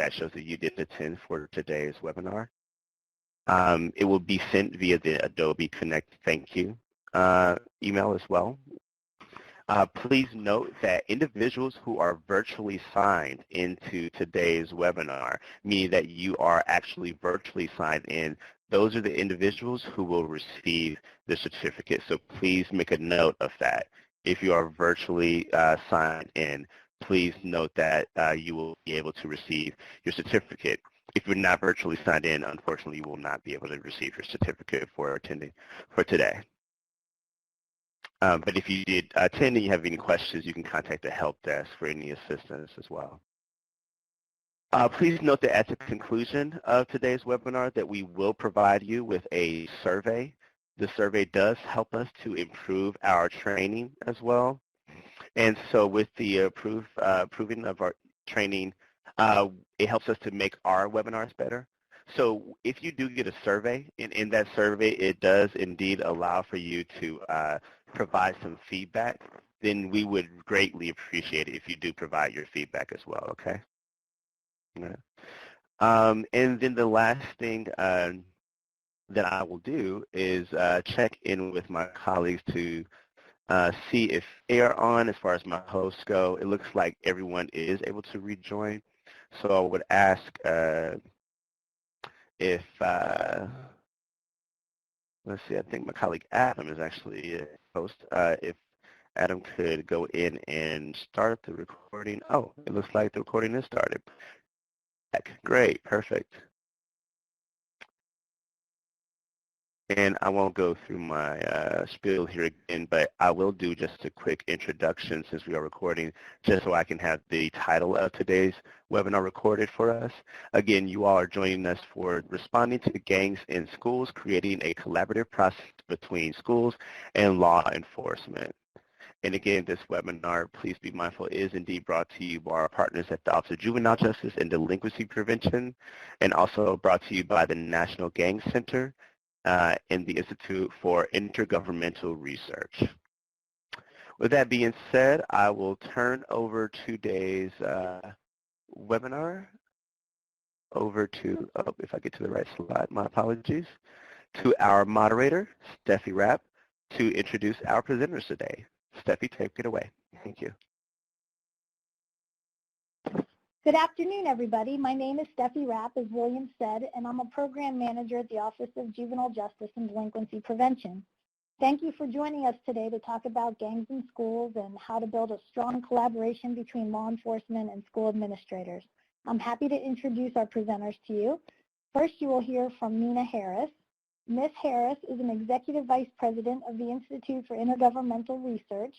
that shows that you did attend for today's webinar. It will be sent via the Adobe Connect thank you email as well. Please note that individuals who are virtually signed into today's webinar, meaning that you are actually virtually signed in, those are the individuals who will receive the certificate. So please make a note of that. If you are virtually signed in, please note that you will be able to receive your certificate. If you're not virtually signed in, unfortunately, you will not be able to receive your certificate for attending for today. But if you did attend and you have any questions, you can contact the help desk for any assistance as well. Please note that at the conclusion of today's webinar that we will provide you with a survey. The survey does help us to improve our training as well. And so with the approving of our training, it helps us to make our webinars better. So if you do get a survey, in that survey it does indeed allow for you to provide some feedback, then we would greatly appreciate it if you do provide your feedback as well, okay? And then the last thing that I will do is check in with my colleagues to see if they are on as far as my hosts go. It looks like everyone is able to rejoin. So I would ask if, let's see, I think my colleague Adam is actually a host. If Adam could go in and start the recording. Oh, it looks like the recording is started. Great, perfect. And I won't go through my spiel here again, but I will do just a quick introduction since we are recording, just so I can have the title of today's webinar recorded for us. Again, you all are joining us for responding to gangs in schools, creating a collaborative process between schools and law enforcement. And again, this webinar, please be mindful, is indeed brought to you by our partners at the Office of Juvenile Justice and Delinquency Prevention, and also brought to you by the National Gang Center and the Institute for Intergovernmental Research. With that being said, I will turn over today's webinar over to, oh, if I get to the right slide, my apologies, to our moderator, Steffi Rapp, to introduce our presenters today. Steffi, take it away. Thank you. Good afternoon, everybody. My name is Steffi Rapp, as William said, and I'm a program manager at the Office of Juvenile Justice and Delinquency Prevention. Thank you for joining us today to talk about gangs in schools and how to build a strong collaboration between law enforcement and school administrators. I'm happy to introduce our presenters to you. First, you will hear from Nina Harris. Ms. Harris is an Executive Vice President of the Institute for Intergovernmental Research.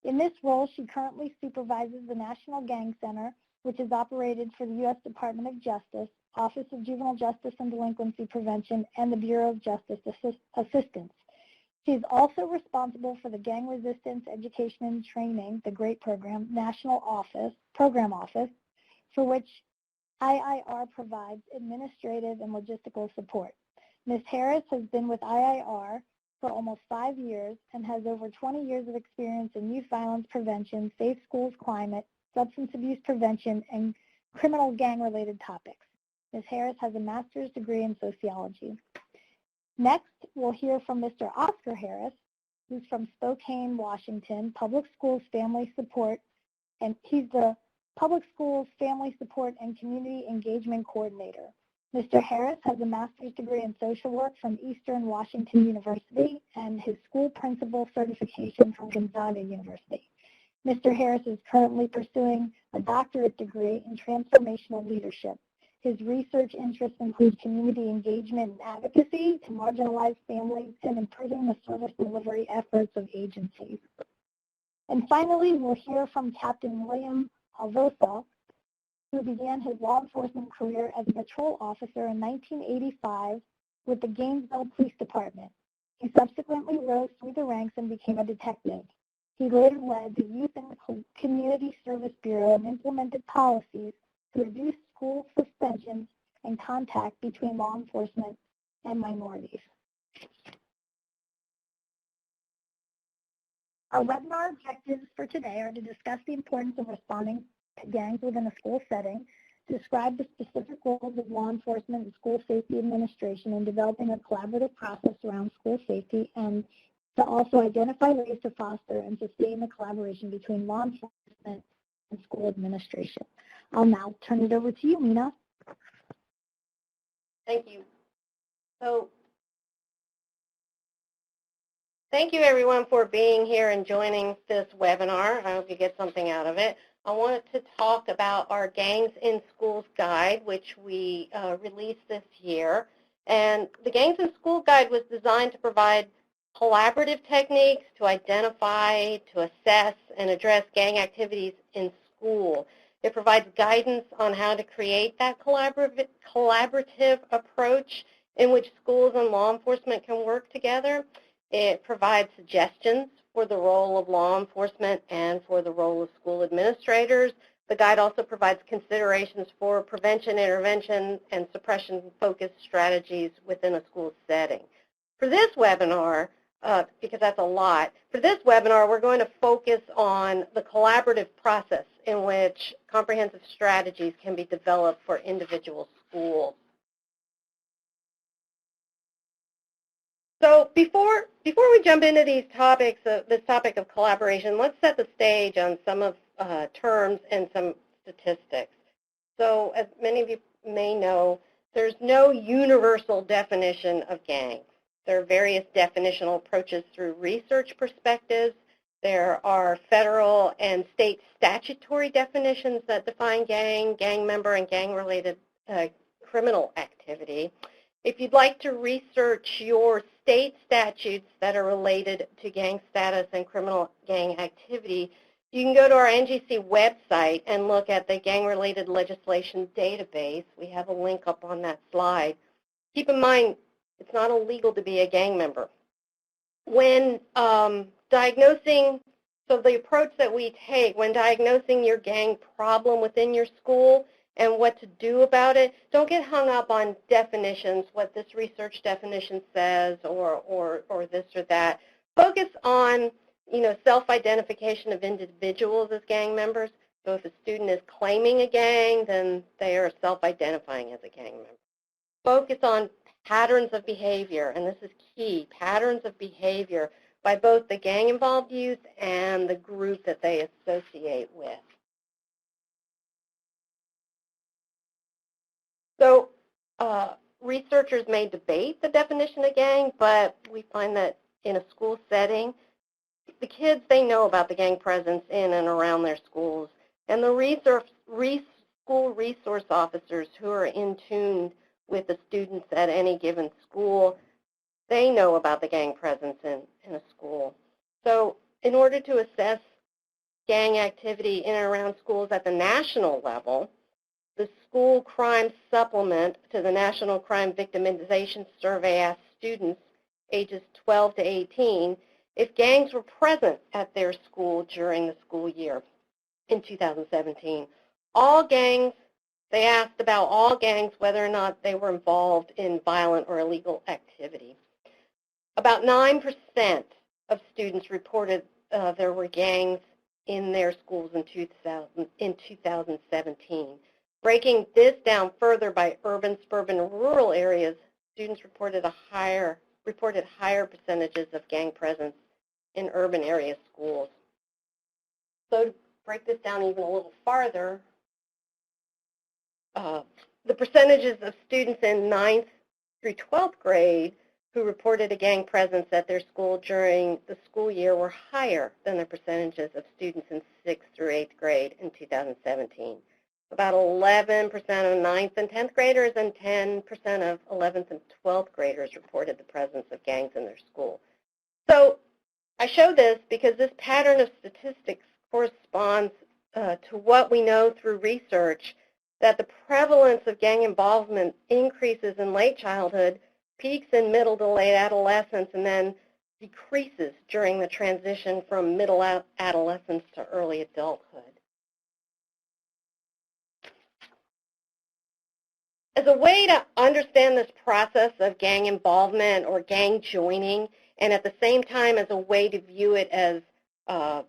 In this role, she currently supervises the National Gang Center, which is operated for the U.S. Department of Justice, Office of Juvenile Justice and Delinquency Prevention, and the Bureau of Justice Assistance. She is also responsible for the Gang Resistance Education and Training, the GREAT program, National Program Office, for which IIR provides administrative and logistical support. Ms. Harris has been with IIR for almost 5 years and has over 20 years of experience in youth violence prevention, safe schools climate, substance abuse prevention, and criminal gang-related topics. Ms. Harris has a master's degree in sociology. Next, we'll hear from Mr. Oscar Harris, who's from Spokane, Washington, Public Schools Family Support, and he's the Public Schools Family Support and Community Engagement Coordinator. Mr. Harris has a master's degree in social work from Eastern Washington University and his school principal certification from Gonzaga University. Mr. Harris is currently pursuing a doctorate degree in transformational leadership. His research interests include community engagement and advocacy to marginalized families and improving the service delivery efforts of agencies. And finally, we'll hear from Captain William Halvosa, who began his law enforcement career as a patrol officer in 1985 with the Gainesville Police Department. He subsequently rose through the ranks and became a detective. He later led the Youth and Community Service Bureau and implemented policies to reduce school suspensions and contact between law enforcement and minorities. Our webinar objectives for today are to discuss the importance of responding to gangs within a school setting, describe the specific roles of law enforcement and school safety administration in developing a collaborative process around school safety, and to also identify ways to foster and sustain the collaboration between law enforcement and school administration. I'll now turn it over to you, Mina. Thank you. So, thank you everyone for being here and joining this webinar. I hope you get something out of it. I wanted to talk about our Gangs in Schools Guide, which we released this year. And the Gangs in School Guide was designed to provide collaborative techniques to identify, to assess, and address gang activities in school. It provides guidance on how to create that collaborative approach in which schools and law enforcement can work together. It provides suggestions for the role of law enforcement and for the role of school administrators. The guide also provides considerations for prevention, intervention, and suppression-focused strategies within a school setting. For this webinar, because that's a lot, for this webinar we're going to focus on the collaborative process in which comprehensive strategies can be developed for individual schools. So before we jump into these topics, this topic of collaboration, let's set the stage on some of terms and some statistics. So as many of you may know, there's no universal definition of gangs. There are various definitional approaches through research perspectives. There are federal and state statutory definitions that define gang member, and gang-related criminal activity. If you'd like to research your state statutes that are related to gang status and criminal gang activity, you can go to our NGC website and look at the gang-related legislation database. We have a link up on that slide. Keep in mind, it's not illegal to be a gang member. When diagnosing, so the approach that we take when diagnosing your gang problem within your school and what to do about it, don't get hung up on definitions, what this research definition says or this or that. Focus on, self-identification of individuals as gang members. So if a student is claiming a gang, then they are self-identifying as a gang member. Focus on patterns of behavior, and this is key, patterns of behavior by both the gang-involved youth and the group that they associate with. So researchers may debate the definition of gang, but we find that in a school setting, the kids, they know about the gang presence in and around their schools, and the school resource officers who are in tune with the students at any given school, they know about the gang presence in a school. So in order to assess gang activity in and around schools at the national level, the School Crime Supplement to the National Crime Victimization Survey asked students ages 12 to 18 if gangs were present at their school during the school year in 2017. All gangs, they asked about all gangs whether or not they were involved in violent or illegal activity. About 9% of students reported there were gangs in their schools in 2017. Breaking this down further by urban, suburban, and rural areas, students reported higher percentages of gang presence in urban area schools. So to break this down even a little farther, the percentages of students in 9th through 12th grade who reported a gang presence at their school during the school year were higher than the percentages of students in 6th through 8th grade in 2017. About 11% of 9th and 10th graders and 10% of 11th and 12th graders reported the presence of gangs in their school. So I show this because this pattern of statistics corresponds to what we know through research, that the prevalence of gang involvement increases in late childhood, peaks in middle to late adolescence, and then decreases during the transition from middle adolescence to early adulthood. As a way to understand this process of gang involvement or gang joining, and at the same time as a way to view it as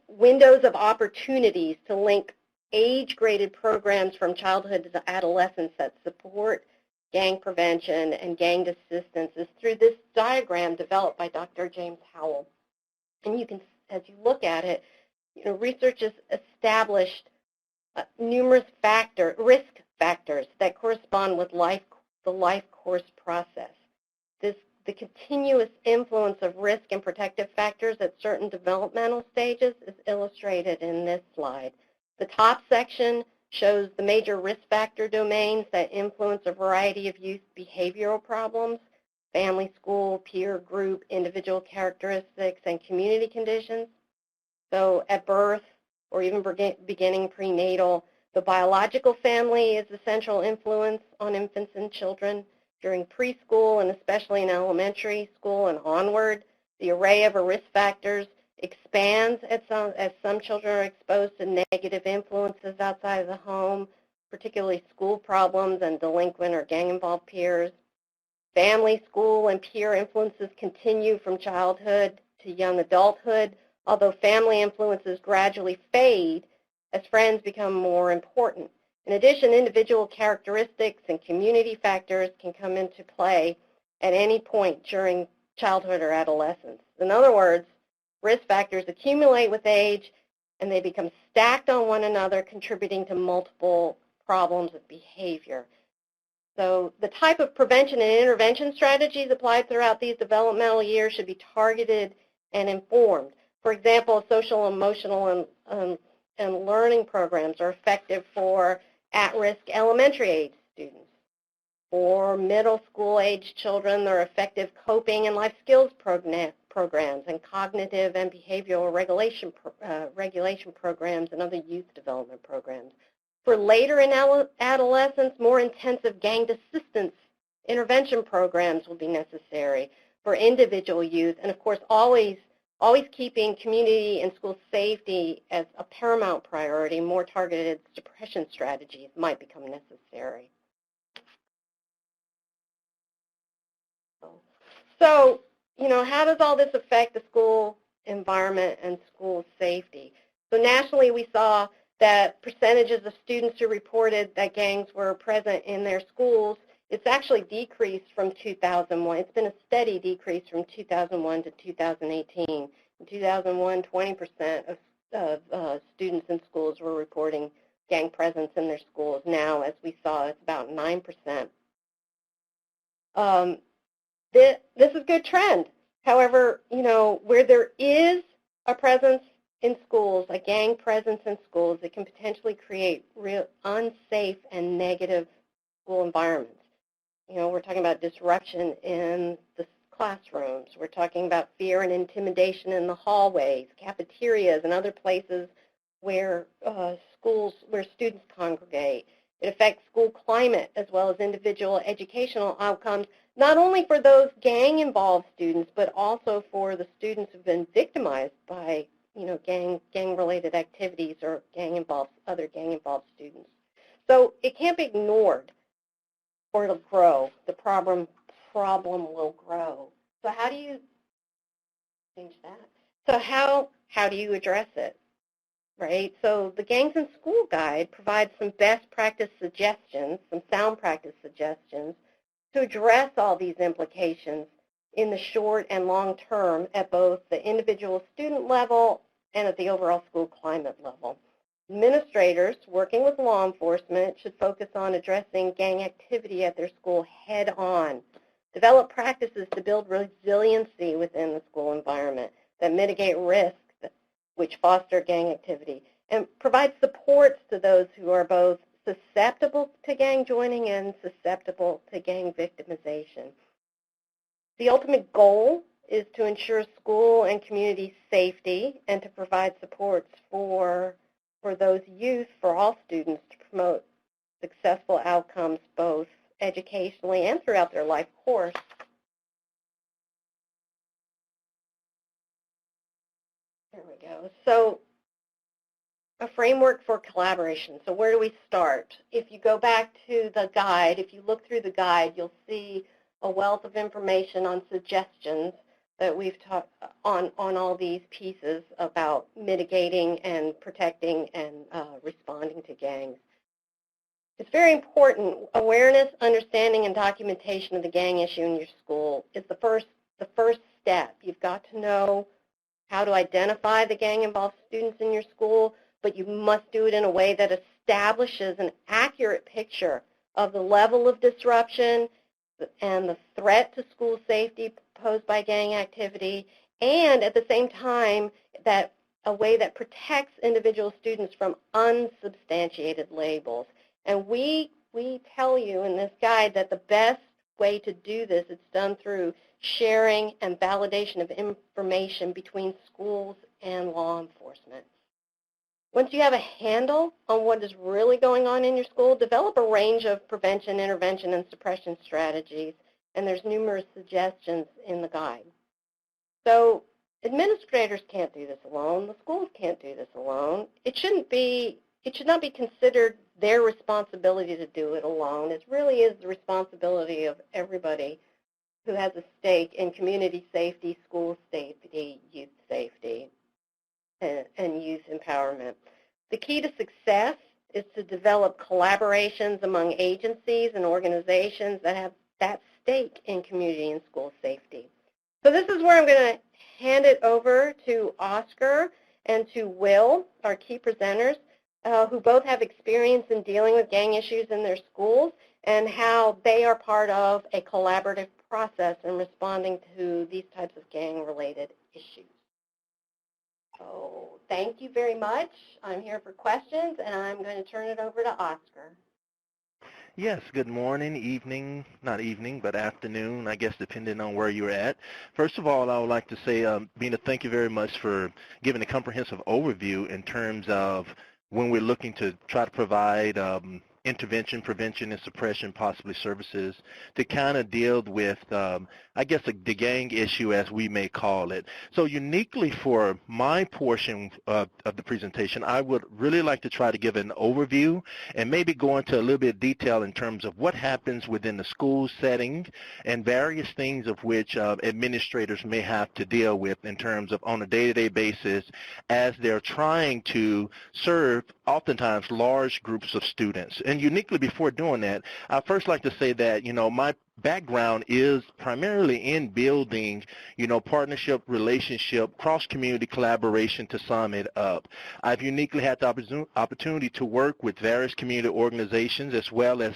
windows of opportunities to link age-graded programs from childhood to adolescence that support gang prevention and gang assistance is through this diagram developed by Dr. James Howell. And you can, as you look at it, research has established numerous risk factors that correspond with the life course process. The continuous influence of risk and protective factors at certain developmental stages is illustrated in this slide. The top section shows the major risk factor domains that influence a variety of youth behavioral problems: family, school, peer group, individual characteristics, and community conditions. So at birth, or even beginning prenatal, the biological family is the central influence on infants and children. During preschool, and especially in elementary school and onward, the array of risk factors expands as some children are exposed to negative influences outside of the home, particularly school problems and delinquent or gang-involved peers. Family, school, and peer influences continue from childhood to young adulthood, although family influences gradually fade as friends become more important. In addition, individual characteristics and community factors can come into play at any point during childhood or adolescence. In other words, risk factors accumulate with age, and they become stacked on one another, contributing to multiple problems of behavior. So the type of prevention and intervention strategies applied throughout these developmental years should be targeted and informed. For example, social, emotional, and learning programs are effective for at-risk elementary age students. For middle school age children, they're effective coping and life skills programs and cognitive and behavioral regulation programs and other youth development programs. For later in adolescence, more intensive gang assistance intervention programs will be necessary for individual youth, and of course always keeping community and school safety as a paramount priority. More targeted suppression strategies might become necessary. So, how does all this affect the school environment and school safety? So nationally, we saw that percentages of students who reported that gangs were present in their schools, it's actually decreased from 2001. It's been a steady decrease from 2001 to 2018. In 2001, 20% of students in schools were reporting gang presence in their schools. Now, as we saw, it's about 9%. This is a good trend. However, where there is a presence in schools, a gang presence in schools, it can potentially create real unsafe and negative school environments. We're talking about disruption in the classrooms. We're talking about fear and intimidation in the hallways, cafeterias, and other places where where students congregate. It affects school climate as well as individual educational outcomes, not only for those gang-involved students, but also for the students who've been victimized by gang-related activities or other gang-involved students. So it can't be ignored, or it'll grow. The problem will grow. So how do you change that? So how do you address it, right? So the Gangs in School Guide provides some best practice suggestions, some sound practice suggestions to address all these implications in the short and long term at both the individual student level and at the overall school climate level. Administrators working with law enforcement should focus on addressing gang activity at their school head on. Develop practices to build resiliency within the school environment that mitigate risk, which foster gang activity, and provide supports to those who are both susceptible to gang joining and susceptible to gang victimization. The ultimate goal is to ensure school and community safety and to provide supports for those youth, for all students, to promote successful outcomes both educationally and throughout their life course. There we go. So a framework for collaboration. So where do we start? If you go back to the guide, if you look through the guide, you'll see a wealth of information on suggestions that we've talked on all these pieces about mitigating and protecting and responding to gangs. It's very important. Awareness, understanding, and documentation of the gang issue in your school is the first step. You've got to know how to identify the gang-involved students in your school, but you must do it in a way that establishes an accurate picture of the level of disruption and the threat to school safety posed by gang activity, and at the same time, that a way that protects individual students from unsubstantiated labels. And we tell you in this guide that the best way to do this is done through sharing and validation of information between schools and law enforcement. Once you have a handle on what is really going on in your school, develop a range of prevention, intervention, and suppression strategies, and there's numerous suggestions in the guide. So administrators can't do this alone. The schools can't do this alone. It should not be considered their responsibility to do it alone. It really is the responsibility of everybody who has a stake in community safety, school safety, youth safety, and youth empowerment. The key to success is to develop collaborations among agencies and organizations that have that stake in community and school safety. So this is where I'm going to hand it over to Oscar and to Will, our key presenters, who both have experience in dealing with gang issues in their schools and how they are part of a collaborative process in responding to these types of gang-related issues. So thank you very much. I'm here for questions, and I'm going to turn it over to Oscar. Yes, good morning, evening, not evening, but afternoon, I guess, depending on where you're at. First of all, I would like to say, Bina, thank you very much for giving a comprehensive overview in terms of when we're looking to try to provide intervention, prevention, and suppression, possibly services, to kind of deal with, I guess, the gang issue, as we may call it. So uniquely for my portion of the presentation, I would really like to try to give an overview and maybe go into a little bit of detail in terms of what happens within the school setting and various things of which administrators may have to deal with in terms of on a day-to-day basis as they're trying to serve oftentimes large groups of students. And uniquely before doing that, I'd first like to say that, my background is primarily in building, partnership, relationship, cross-community collaboration to sum it up. I've uniquely had the opportunity to work with various community organizations as well as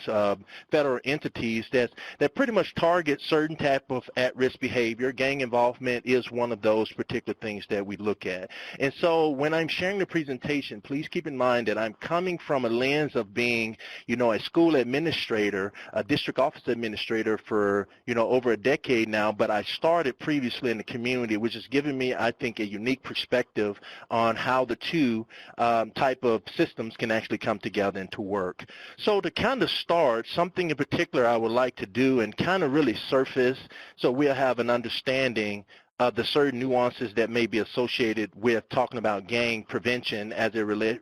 federal entities that pretty much target certain type of at-risk behavior. Gang involvement is one of those particular things that we look at. And so when I'm sharing the presentation, please keep in mind that I'm coming from a lens of being, a school administrator, a district office administrator for, over a decade now, but I started previously in the community, which has given me, I think, a unique perspective on how the two type of systems can actually come together and to work. So to kind of start, something in particular I would like to do and kind of really surface so we'll have an understanding of the certain nuances that may be associated with talking about gang prevention as it relates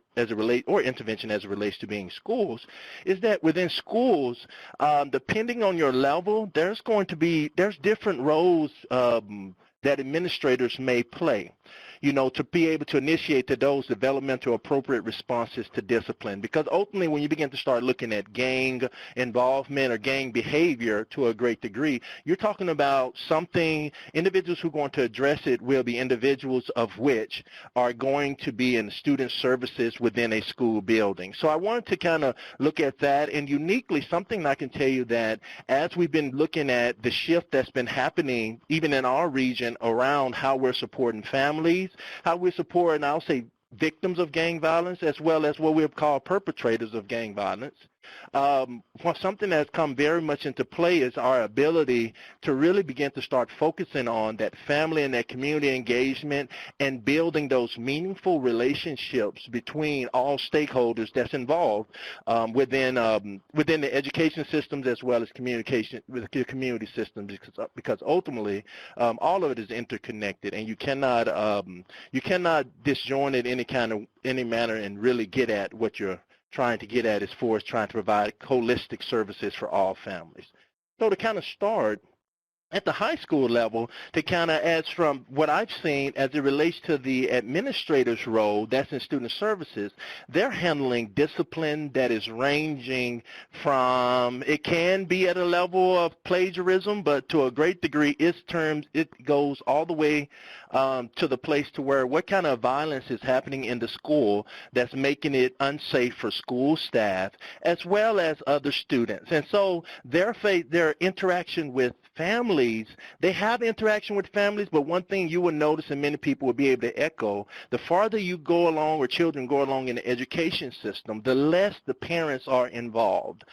or intervention as it relates to being schools, is that within schools, depending on your level, there's different roles that administrators may play, to be able to initiate to those developmental appropriate responses to discipline. Because ultimately, when you begin to start looking at gang involvement or gang behavior to a great degree, you're talking about individuals who are going to address it will be individuals of which are going to be in student services within a school building. So I wanted to kind of look at that, and uniquely something I can tell you that as we've been looking at the shift that's been happening even in our region around how we're supporting families, how we're supporting, I'll say, victims of gang violence as well as what we call perpetrators of gang violence. Something that's come very much into play is our ability to really begin to start focusing on that family and that community engagement and building those meaningful relationships between all stakeholders that's involved within the education systems as well as communication with the community systems, because ultimately all of it is interconnected, and you cannot disjoin it any manner and really get at what you're trying to get at as far as trying to provide holistic services for all families. So to kind of start, at the high school level to kind of, as from what I've seen as it relates to the administrator's role, that's in student services, they're handling discipline that is ranging from, it can be at a level of plagiarism, but to a great degree it goes all the way to the place to where what kind of violence is happening in the school that's making it unsafe for school staff as well as other students. And so their interaction with families, they have interaction with families, but one thing you will notice, and many people will be able to echo, the farther you go along or children go along in the education system, the less the parents are involved.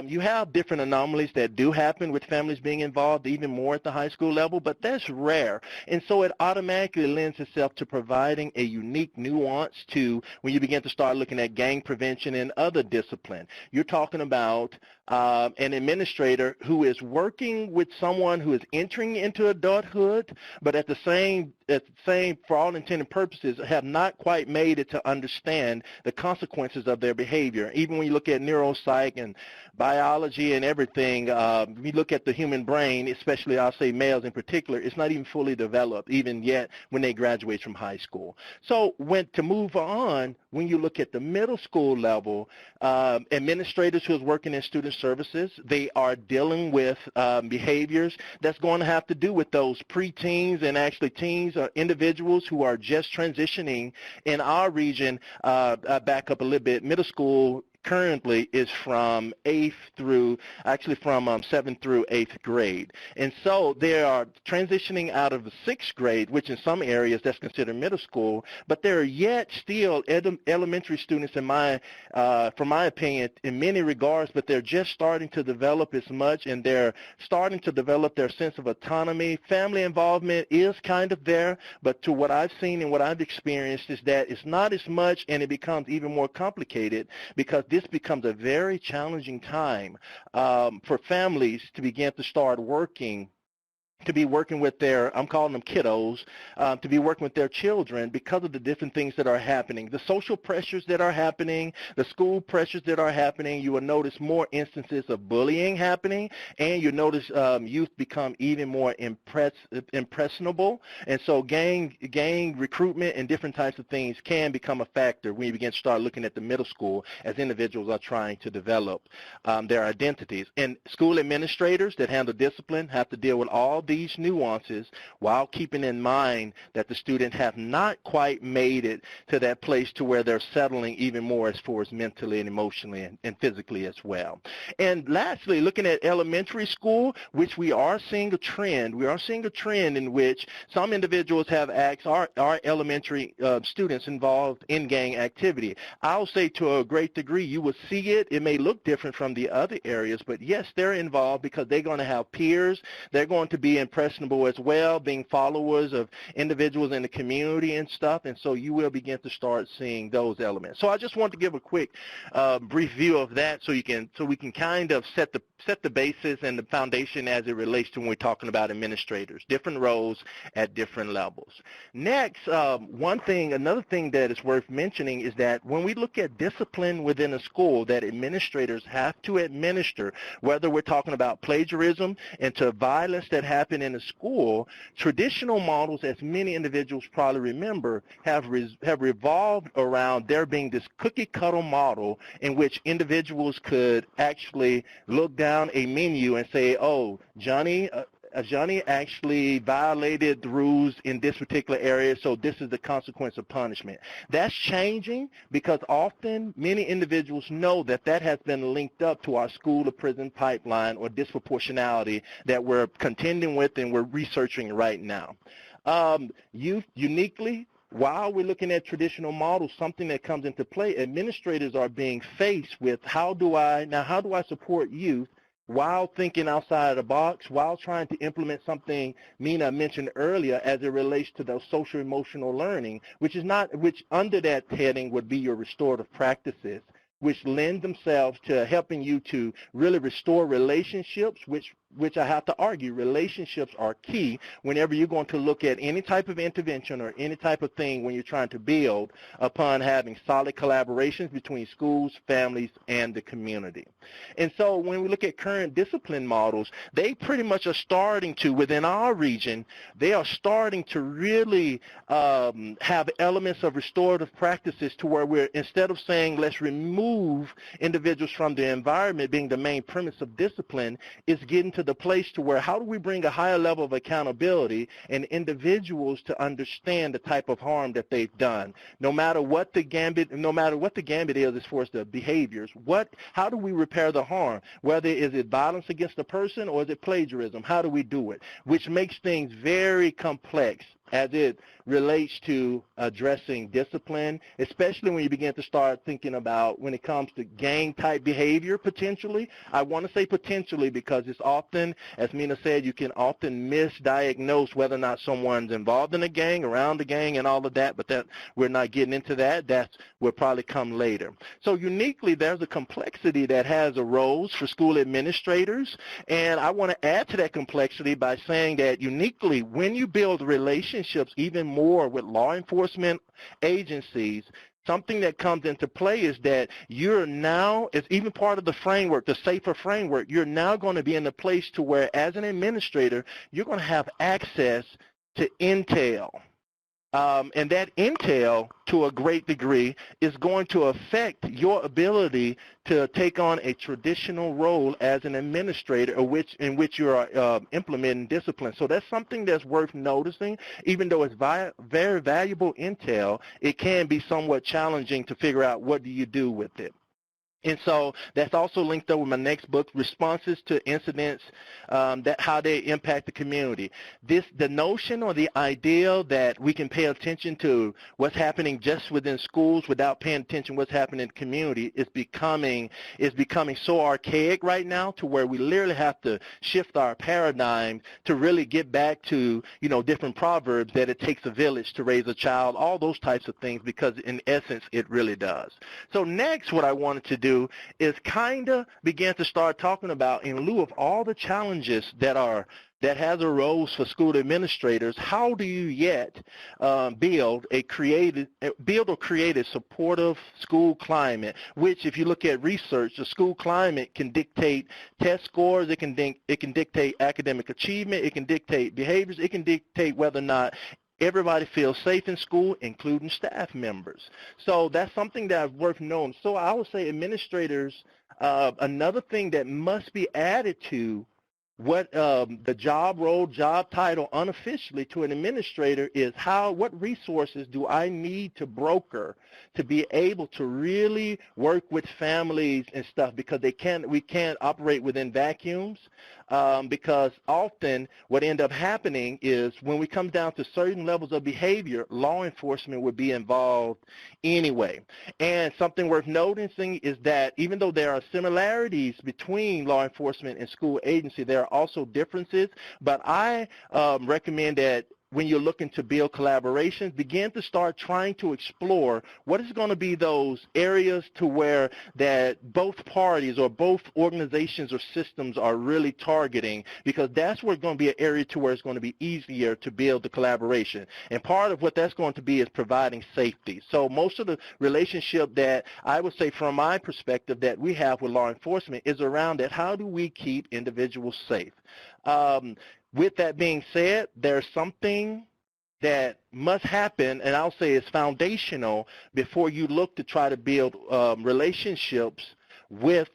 You have different anomalies that do happen with families being involved, even more at the high school level, but that's rare. And so it automatically lends itself to providing a unique nuance to when you begin to start looking at gang prevention and other discipline. You're talking about an administrator who is working with someone who is entering into adulthood, but at the same, for all intents and purposes, have not quite made it to understand the consequences of their behavior. Even when you look at neuropsych and biology and everything, we look at the human brain, especially I'll say males in particular, it's not even fully developed even yet when they graduate from high school. So to move on, when you look at the middle school level, administrators who are working in student services, they are dealing with behaviors that's going to have to do with those preteens and actually teens or individuals who are just transitioning in our region. Back up a little bit, middle school currently is from 7th through 8th grade. And so they are transitioning out of the 6th grade, which in some areas that's considered middle school, but there are yet still elementary students from my opinion, in many regards, but they're just starting to develop as much, and they're starting to develop their sense of autonomy. Family involvement is kind of there, but to what I've seen and what I've experienced is that it's not as much, and it becomes even more complicated because this becomes a very challenging time for families to begin to start working to be working with their, I'm calling them kiddos, to be working with their children because of the different things that are happening. The social pressures that are happening, the school pressures that are happening, you will notice more instances of bullying happening, and you'll notice youth become even more impressionable. And so gang recruitment and different types of things can become a factor when you begin to start looking at the middle school as individuals are trying to develop their identities. And school administrators that handle discipline have to deal with all these nuances while keeping in mind that the students have not quite made it to that place to where they're settling even more as far as mentally and emotionally and physically as well. And lastly, looking at elementary school, which we are seeing a trend. We are seeing a trend in which some individuals have asked our elementary students involved in gang activity. I'll say to a great degree you will see it. It may look different from the other areas, but yes, they're involved because they're going to have peers. They're going to be impressionable as well, being followers of individuals in the community and stuff, and so you will begin to start seeing those elements. So I just want to give a quick brief view of that so we can kind of set the basis and the foundation as it relates to when we're talking about administrators, different roles at different levels. Next, another thing that is worth mentioning is that when we look at discipline within a school that administrators have to administer, whether we're talking about plagiarism and to violence that happen in a school, traditional models, as many individuals probably remember, have revolved around there being this cookie-cutter model in which individuals could actually look down a menu and say, oh, Johnny actually violated the rules in this particular area, so this is the consequence of punishment. That's changing because often many individuals know that that has been linked up to our school-to-prison pipeline or disproportionality that we're contending with and we're researching right now. Youth uniquely, while we're looking at traditional models, something that comes into play, administrators are being faced with how do I support youth while thinking outside of the box, while trying to implement something Mina mentioned earlier as it relates to the social emotional learning, which under that heading would be your restorative practices, which lend themselves to helping you to really restore relationships, which which I have to argue, relationships are key whenever you're going to look at any type of intervention or any type of thing when you're trying to build upon having solid collaborations between schools, families, and the community. And so when we look at current discipline models, they pretty much are starting to, within our region, they are starting to really have elements of restorative practices to where we're, instead of saying let's remove individuals from the environment being the main premise of discipline, is getting to the place to where how do we bring a higher level of accountability and individuals to understand the type of harm that they've done, no matter what the gambit is as far as the behaviors. How do we repair the harm? Whether is it violence against a person or is it plagiarism? How do we do it? Which makes things very complex as it relates to addressing discipline, especially when you begin to start thinking about when it comes to gang-type behavior potentially. I want to say potentially because it's often, as Mina said, you can often misdiagnose whether or not someone's involved in a gang, around the gang, and all of that, but that we're not getting into that. That will probably come later. So uniquely, there's a complexity that has arose for school administrators, and I want to add to that complexity by saying that uniquely, when you build relationships even more with law enforcement agencies, something that comes into play is that you're now, as even part of the framework, the safer framework, you're now going to be in a place to where, as an administrator, you're going to have access to intel. And that intel, to a great degree, is going to affect your ability to take on a traditional role as an administrator in which you are implementing discipline. So that's something that's worth noticing. Even though it's very valuable intel, it can be somewhat challenging to figure out what do you do with it. And so that's also linked up with my next book, Responses to Incidents, how they impact the community. The notion or the idea that we can pay attention to what's happening just within schools without paying attention to what's happening in the community is becoming so archaic right now, to where we literally have to shift our paradigm to really get back to, different proverbs that it takes a village to raise a child, all those types of things, because in essence it really does. So next, what I wanted to do is kind of begin to start talking about, in lieu of all the challenges that has arose for school administrators, how do you yet build or create a supportive school climate, which, if you look at research, the school climate can dictate test scores, it can dictate academic achievement, it can dictate behaviors, it can dictate whether or not everybody feels safe in school, including staff members. So that's something that's worth knowing. So I would say administrators, another thing that must be added to what the job role, job title unofficially to an administrator is what resources do I need to broker to be able to really work with families and stuff, because we can't operate within vacuums. Because often what ends up happening is when we come down to certain levels of behavior, law enforcement would be involved anyway. And something worth noticing is that even though there are similarities between law enforcement and school agency, there are also differences. But I recommend that when you're looking to build collaborations, begin to start trying to explore what is going to be those areas to where that both parties or both organizations or systems are really targeting, because that's where it's going to be an area to where it's going to be easier to build the collaboration. And part of what that's going to be is providing safety. So most of the relationship that I would say from my perspective that we have with law enforcement is around that. How do we keep individuals safe? With that being said, there's something that must happen, and I'll say it's foundational before you look to try to build relationships with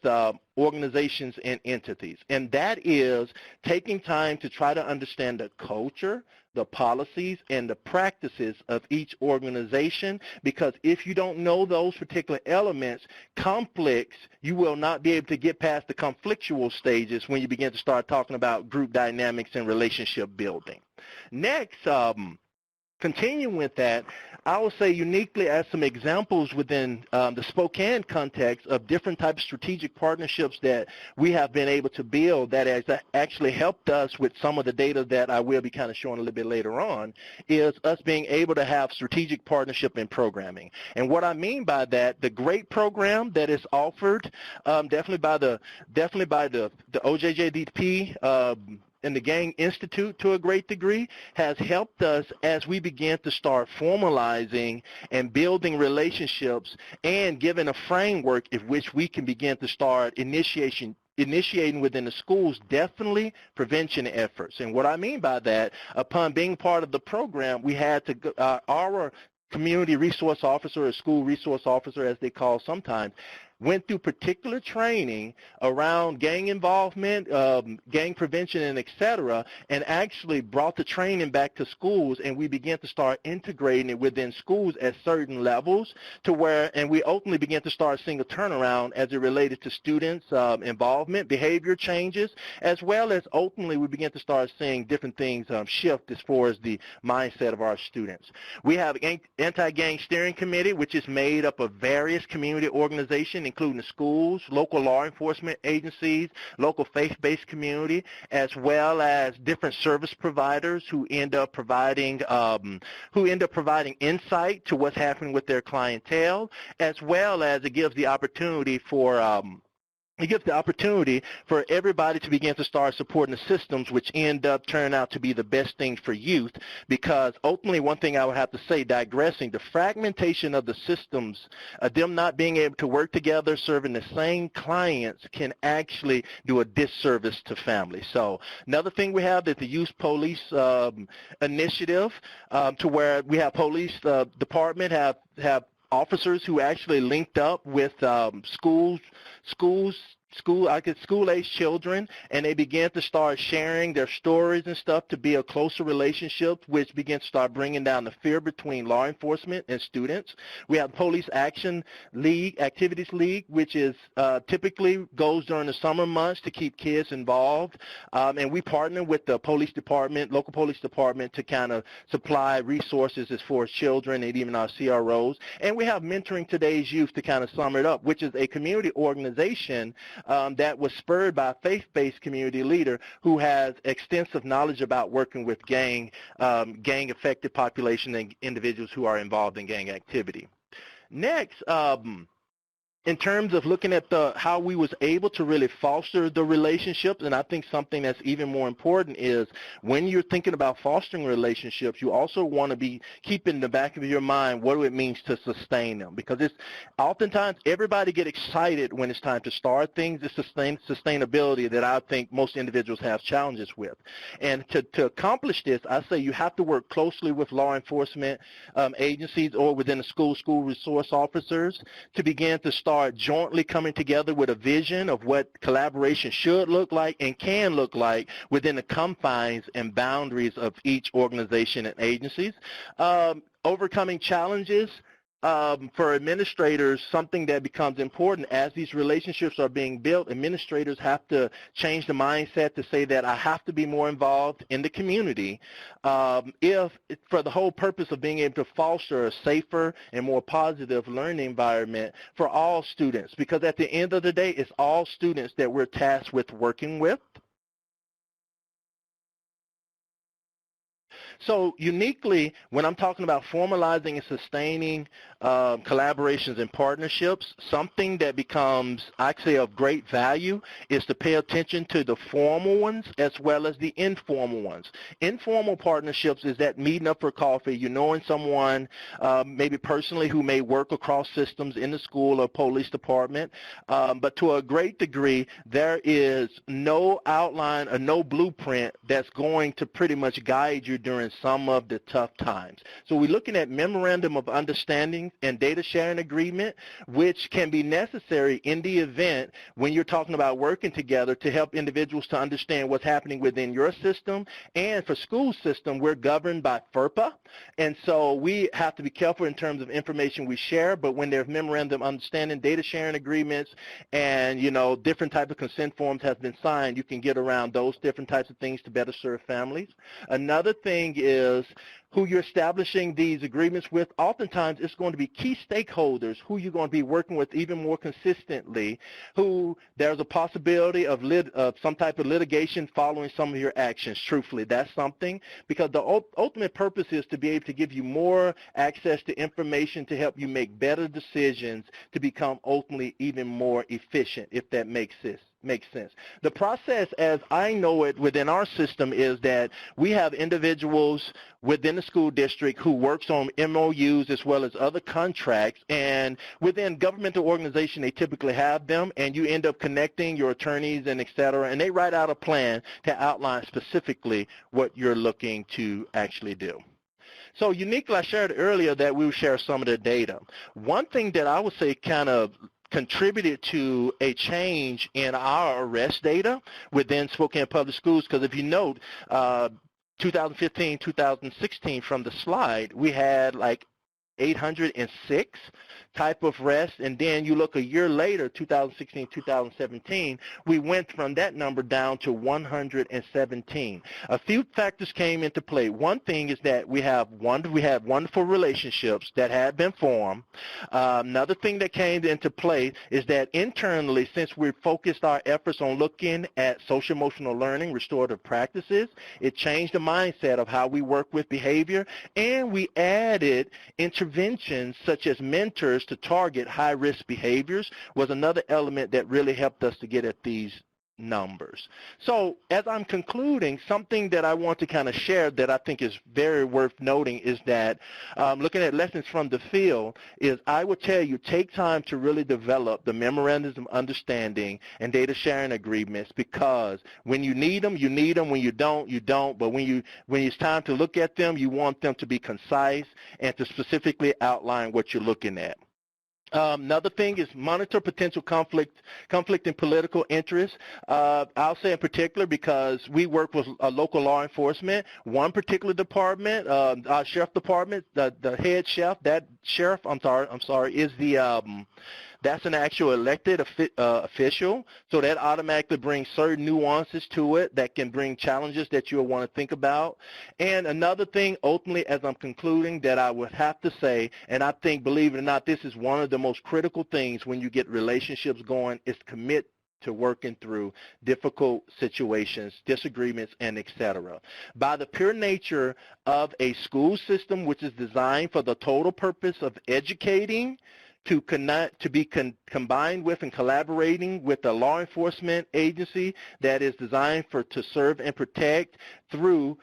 organizations and entities, and that is taking time to try to understand the culture, the policies, and the practices of each organization, because if you don't know those particular elements, conflicts, you will not be able to get past the conflictual stages when you begin to start talking about group dynamics and relationship building. Next, Continuing with that, I will say uniquely as some examples within the Spokane context of different types of strategic partnerships that we have been able to build that has actually helped us with some of the data that I will be kind of showing a little bit later on, is us being able to have strategic partnership in programming. And what I mean by that, the great program that is offered definitely by the OJJDP and the Gang Institute to a great degree has helped us as we begin to start formalizing and building relationships and giving a framework in which we can begin to start initiating within the schools definitely prevention efforts. And what I mean by that, upon being part of the program, we had to our community resource officer or school resource officer, as they call sometimes, went through particular training around gang involvement, gang prevention, and et cetera, and actually brought the training back to schools, and we began to start integrating it within schools at certain levels to where, and we ultimately began to start seeing a turnaround as it related to students' involvement, behavior changes, as well as ultimately we began to start seeing different things shift as far as the mindset of our students. We have an anti-gang steering committee, which is made up of various community organizations, including the schools, local law enforcement agencies, local faith-based community, as well as different service providers who end up providing insight to what's happening with their clientele, as well as it gives the opportunity for everybody to begin to start supporting the systems, which end up turning out to be the best thing for youth, because ultimately one thing I would have to say, digressing, the fragmentation of the systems, them not being able to work together, serving the same clients, can actually do a disservice to families. So another thing we have is the youth police initiative, to where we have police department have officers who actually linked up with school-age children, and they began to start sharing their stories and stuff to build closer relationships, which began to start bringing down the fear between law enforcement and students. We have Police Action League, Activities League, which is typically goes during the summer months to keep kids involved, and we partner with the police department, local police department, to kind of supply resources as far as children and even our CROs. And we have Mentoring Today's Youth to kind of sum it up, which is a community organization that was spurred by a faith-based community leader who has extensive knowledge about working with gang-affected population and individuals who are involved in gang activity. Next, in terms of looking at how we was able to really foster the relationships, and I think something that's even more important is when you're thinking about fostering relationships, you also want to be keeping in the back of your mind what it means to sustain them, because it's oftentimes everybody get excited when it's time to start things. It's sustainability that I think most individuals have challenges with. And to accomplish this, I say you have to work closely with law enforcement agencies or within the school resource officers to begin to start jointly coming together with a vision of what collaboration should look like and can look like within the confines and boundaries of each organization and agencies. Overcoming challenges. For administrators, something that becomes important as these relationships are being built, administrators have to change the mindset to say that I have to be more involved in the community for the whole purpose of being able to foster a safer and more positive learning environment for all students, because at the end of the day, it's all students that we're tasked with working with. So uniquely, when I'm talking about formalizing and sustaining collaborations and partnerships, something that becomes actually of great value is to pay attention to the formal ones as well as the informal ones. Informal partnerships is that meeting up for coffee, you knowing someone maybe personally who may work across systems in the school or police department, but to a great degree, there is no outline or no blueprint that's going to pretty much guide you during some of the tough times. So we're looking at memorandum of understanding and data sharing agreement, which can be necessary in the event when you're talking about working together to help individuals to understand what's happening within your system. And for school system, we're governed by FERPA, and so we have to be careful in terms of information we share, but when there's memorandum of understanding, data sharing agreements, and different type of consent forms have been signed, you can get around those different types of things to better serve families. Another thing is who you're establishing these agreements with, oftentimes it's going to be key stakeholders who you're going to be working with even more consistently, who there's a possibility of some type of litigation following some of your actions. Truthfully, that's something, because the ultimate purpose is to be able to give you more access to information to help you make better decisions to become ultimately even more efficient, if that makes sense. The process, as I know it within our system, is that we have individuals within the school district who works on MOUs as well as other contracts, and within governmental organization they typically have them, and you end up connecting your attorneys and et cetera, and they write out a plan to outline specifically what you're looking to actually do. So uniquely, I shared earlier that we would share some of the data. One thing that I would say kind of contributed to a change in our arrest data within Spokane Public Schools, because if you note, 2015, 2016 from the slide, we had like 806 type of arrests, and then you look a year later, 2016, 2017, we went from that number down to 117. A few factors came into play. One thing is that we have wonderful relationships that had been formed. Another thing that came into play is that internally, since we focused our efforts on looking at social emotional learning, restorative practices, it changed the mindset of how we work with behavior, and we added interventions such as mentors to target high-risk behaviors was another element that really helped us to get at these numbers. So as I'm concluding, something that I want to kind of share that I think is very worth noting is that looking at lessons from the field is I would tell you, take time to really develop the memorandums of understanding and data sharing agreements, because when you need them, you need them. When you don't, you don't. But when it's time to look at them, you want them to be concise and to specifically outline what you're looking at. Another thing is monitor potential conflict in political interest. I'll say in particular because we work with local law enforcement. One particular department, our sheriff department, the head sheriff, is that's an actual elected official, so that automatically brings certain nuances to it that can bring challenges that you'll want to think about. And another thing, ultimately, as I'm concluding, that I would have to say, and I think, believe it or not, this is one of the most critical things when you get relationships going, is commit to working through difficult situations, disagreements, and et cetera. By the pure nature of a school system which is designed for the total purpose of educating, to be combined with and collaborating with a law enforcement agency that is designed to serve and protect through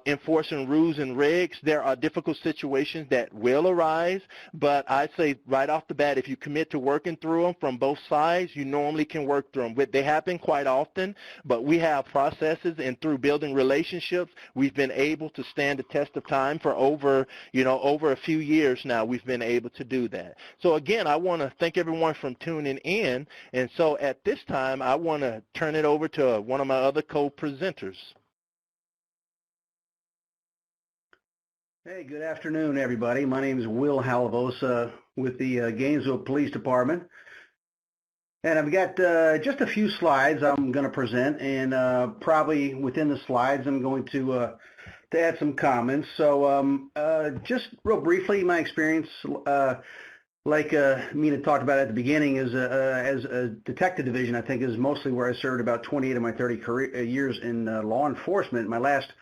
enforcing rules and regs, there are difficult situations that will arise, but I'd say right off the bat, if you commit to working through them from both sides, you normally can work through them. They happen quite often, but we have processes, and through building relationships, we've been able to stand the test of time for over a few years now. We've been able to do that. So again, I want to thank everyone for tuning in, and so at this time, I want to turn it over to one of my other co-presenters. Hey, good afternoon, everybody. My name is Will Halvosa with the Gainesville Police Department. And I've got just a few slides I'm going to present, and probably within the slides I'm going to add some comments. So just real briefly, my experience, like Mina talked about at the beginning, is as a detective division, I think is mostly where I served about 28 of my 30 years in law enforcement. My last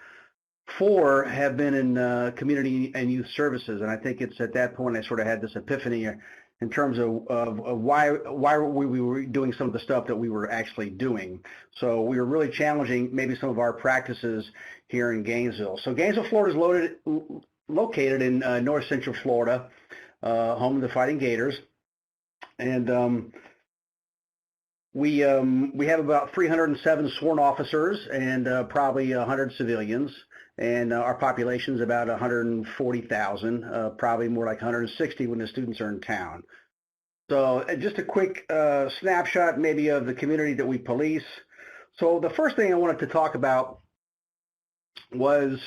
4 have been in community and youth services, and I think it's at that point I sort of had this epiphany in terms of why we were doing some of the stuff that we were actually doing. So we were really challenging maybe some of our practices here in Gainesville. So Gainesville, Florida is located in north central Florida, home of the Fighting Gators, and we have about 307 sworn officers and probably 100 civilians. And our population is about 140,000, probably more like 160 when the students are in town. So just a quick snapshot maybe of the community that we police. So the first thing I wanted to talk about was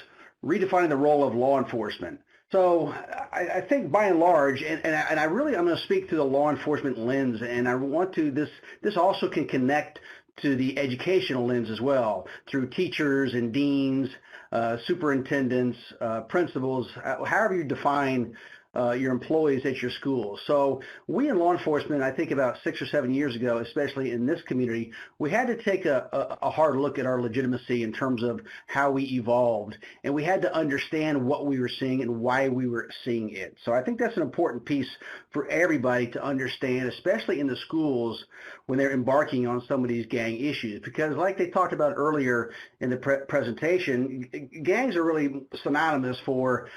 redefining the role of law enforcement. So I think by and large, and I'm going to speak to the law enforcement lens, and I want to, this also can connect to the educational lens as well, through teachers and deans, superintendents, principals, however you define your employees at your school. So we in law enforcement, I think about 6 or 7 years ago, especially in this community, we had to take a hard look at our legitimacy in terms of how we evolved, and we had to understand what we were seeing and why we were seeing it. So I think that's an important piece for everybody to understand, especially in the schools when they're embarking on some of these gang issues, because like they talked about earlier in the presentation, gangs are really synonymous for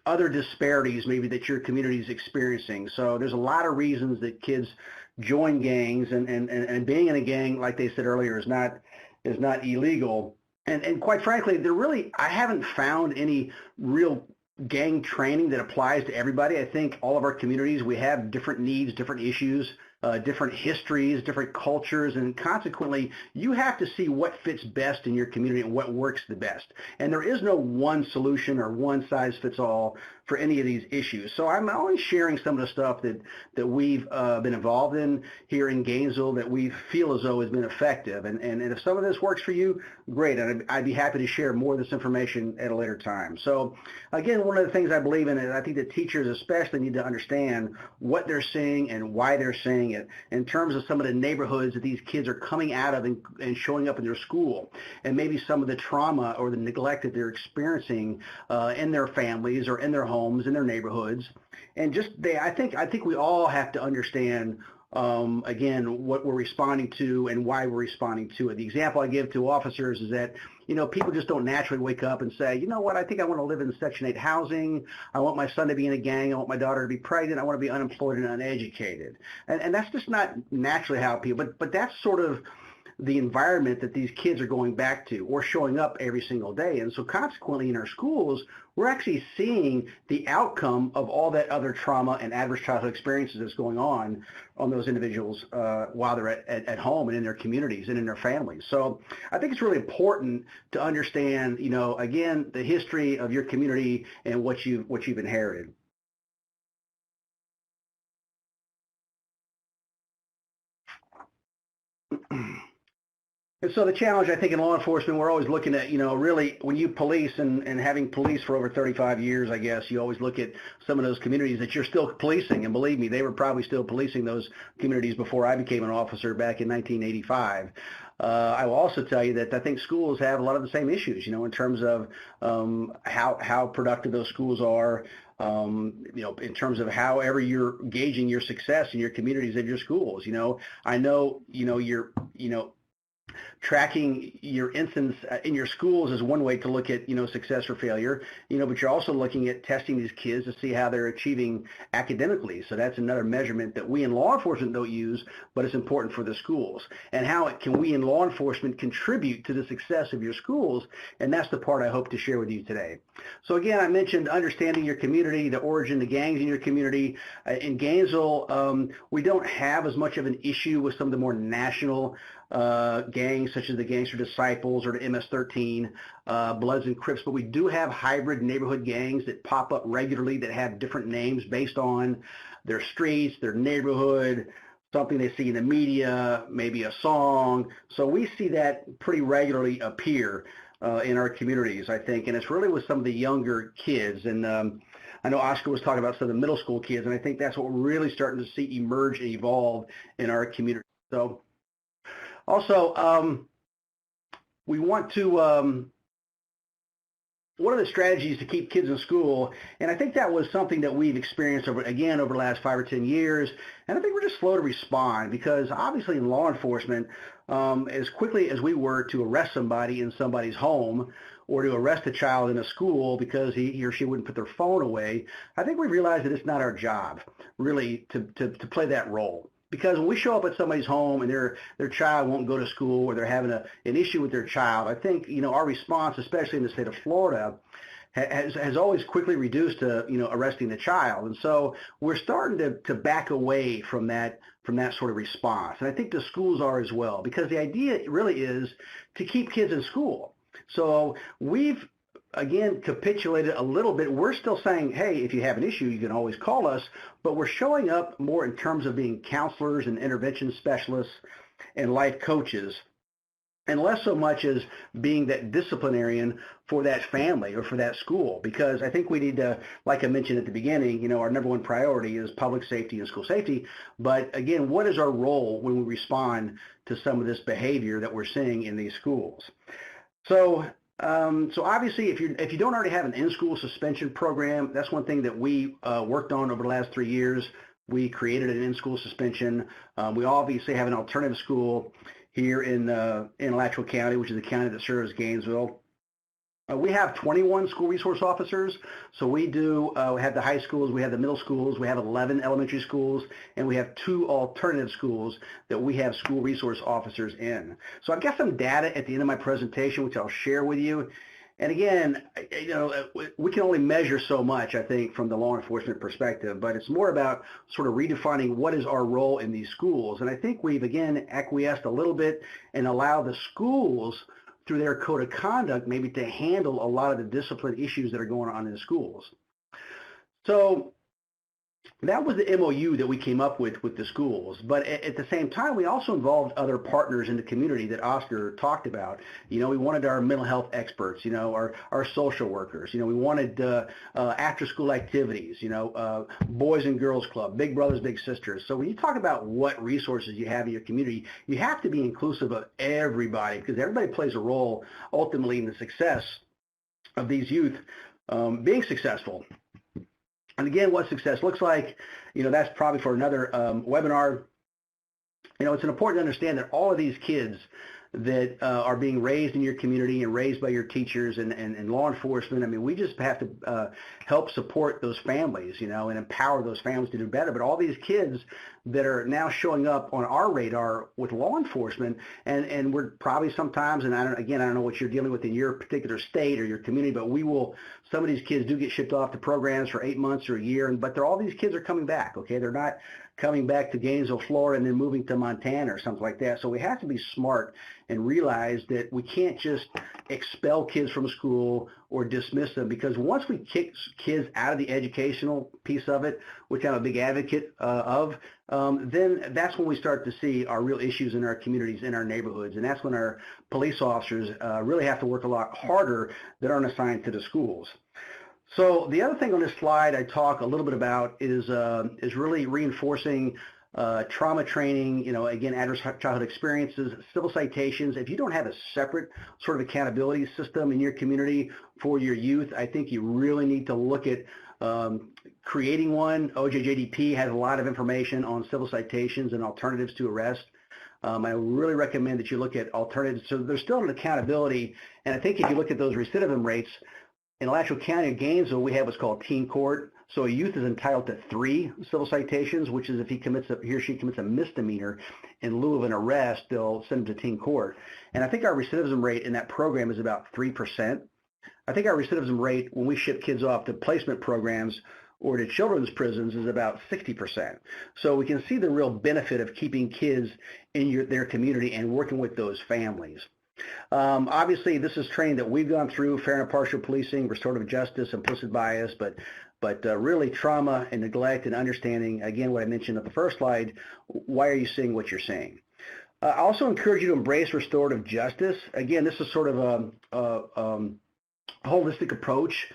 other disparities maybe that your community is experiencing. So there's a lot of reasons that kids join gangs, and being in a gang, like they said earlier, is not illegal. And quite frankly, I haven't found any real gang training that applies to everybody. I think all of our communities, we have different needs, different issues, different histories, different cultures, and consequently, you have to see what fits best in your community and what works the best. And there is no one solution or one size fits all for any of these issues. So I'm only sharing some of the stuff that we've been involved in here in Gainesville that we feel as though has been effective. And if some of this works for you, great. And I'd be happy to share more of this information at a later time. So again, one of the things I believe in is I think that teachers especially need to understand what they're seeing and why they're seeing it in terms of some of the neighborhoods that these kids are coming out of and showing up in their school, and maybe some of the trauma or the neglect that they're experiencing in their families or in their homes, in their neighborhoods. And I think we all have to understand again, what we're responding to and why we're responding to it. The example I give to officers is that, people just don't naturally wake up and say, you know what, I think I want to live in Section 8 housing. I want my son to be in a gang. I want my daughter to be pregnant. I want to be unemployed and uneducated. And that's just not naturally how people, but that's sort of the environment that these kids are going back to or showing up every single day. And so consequently in our schools, we're actually seeing the outcome of all that other trauma and adverse childhood experiences that's going on those individuals while they're at home and in their communities and in their families. So I think it's really important to understand, again, the history of your community and what you've inherited. And so the challenge, I think, in law enforcement, we're always looking at, really when you police and having police for over 35 years, I guess, you always look at some of those communities that you're still policing. And believe me, they were probably still policing those communities before I became an officer back in 1985. I will also tell you that I think schools have a lot of the same issues, in terms of how productive those schools are, in terms of however you're gauging your success in your communities and your schools. I know, tracking your instance in your schools is one way to look at, success or failure, but you're also looking at testing these kids to see how they're achieving academically. So that's another measurement that we in law enforcement don't use, but it's important for the schools. And how can we in law enforcement contribute to the success of your schools? And that's the part I hope to share with you today. So again, I mentioned understanding your community, the origin, the gangs in your community. In Gainesville, we don't have as much of an issue with some of the more national gangs such as the Gangster Disciples or the MS-13, Bloods and Crips, but we do have hybrid neighborhood gangs that pop up regularly that have different names based on their streets, their neighborhood, something they see in the media, maybe a song. So we see that pretty regularly appear in our communities, I think, and it's really with some of the younger kids. And I know Oscar was talking about some of the middle school kids, and I think that's what we're really starting to see emerge and evolve in our community. So also, we want to, one of the strategies to keep kids in school, and I think that was something that we've experienced over the last 5 or 10 years, and I think we're just slow to respond because obviously in law enforcement, as quickly as we were to arrest somebody in somebody's home or to arrest a child in a school because he or she wouldn't put their phone away, I think we realized that it's not our job really to play that role. Because when we show up at somebody's home and their child won't go to school or they're having an issue with their child, I think, our response, especially in the state of Florida, has always quickly reduced to, arresting the child. And so we're starting to back away from that sort of response. And I think the schools are as well, because the idea really is to keep kids in school. So we've again, capitulated a little bit. We're still saying, hey, if you have an issue, you can always call us, but we're showing up more in terms of being counselors and intervention specialists and life coaches and less so much as being that disciplinarian for that family or for that school. Because I think we need to, like I mentioned at the beginning, you know, our number one priority is public safety and school safety. But again, what is our role when we respond to some of this behavior that we're seeing in these schools? So obviously, if you don't already have an in-school suspension program, that's one thing that we worked on over the last 3 years. We created an in-school suspension. We obviously have an alternative school here in Alachua County, which is the county that serves Gainesville. We have 21 school resource officers. So we have the high schools, we have the middle schools, we have 11 elementary schools, and we have 2 alternative schools that we have school resource officers in. So I've got some data at the end of my presentation, which I'll share with you. And again, you know, we can only measure so much, I think, from the law enforcement perspective, but it's more about sort of redefining what is our role in these schools. And I think we've, again, acquiesced a little bit and allowed the schools, through their code of conduct, maybe to handle a lot of the discipline issues that are going on in the schools. So that was the MOU that we came up with the schools. But at the same time, we also involved other partners in the community that Oscar talked about. You know, we wanted our mental health experts, you know, our social workers. You know, we wanted after-school activities, you know, Boys and Girls Club, Big Brothers, Big Sisters. So when you talk about what resources you have in your community, you have to be inclusive of everybody, because everybody plays a role ultimately in the success of these youth being successful. And again, what success looks like, you know, that's probably for another webinar. You know, it's important to understand that all of these kids that are being raised in your community and raised by your teachers and law enforcement, I mean, we just have to help support those families, you know, and empower those families to do better. But all these kids that are now showing up on our radar with law enforcement, and we're probably sometimes, and I don't know what you're dealing with in your particular state or your community, but some of these kids do get shipped off to programs for 8 months or a year, but all these kids are coming back, okay? They're not coming back to Gainesville, Florida, and then moving to Montana or something like that. So we have to be smart and realize that we can't just expel kids from school or dismiss them, because once we kick kids out of the educational piece of it, which I'm a big advocate of, then that's when we start to see our real issues in our communities, in our neighborhoods, and that's when our police officers really have to work a lot harder that aren't assigned to the schools. So the other thing on this slide I talk a little bit about is really reinforcing trauma training, you know, again, adverse childhood experiences, civil citations. If you don't have a separate sort of accountability system in your community for your youth, I think you really need to look at creating one. OJJDP has a lot of information on civil citations and alternatives to arrest. I really recommend that you look at alternatives. So there's still an accountability, and I think if you look at those recidivism rates, in Alachua County and Gainesville, we have what's called teen court. So a youth is entitled to 3 civil citations, which is if he or she commits a misdemeanor in lieu of an arrest, they'll send him to teen court. And I think our recidivism rate in that program is about 3%. I think our recidivism rate when we ship kids off to placement programs or to children's prisons is about 60%. So we can see the real benefit of keeping kids in their community and working with those families. Obviously, this is training that we've gone through: fair and impartial policing, restorative justice, implicit bias, but really trauma and neglect and understanding, again, what I mentioned at the first slide, why are you seeing what you're seeing? I also encourage you to embrace restorative justice. Again, this is sort of a holistic approach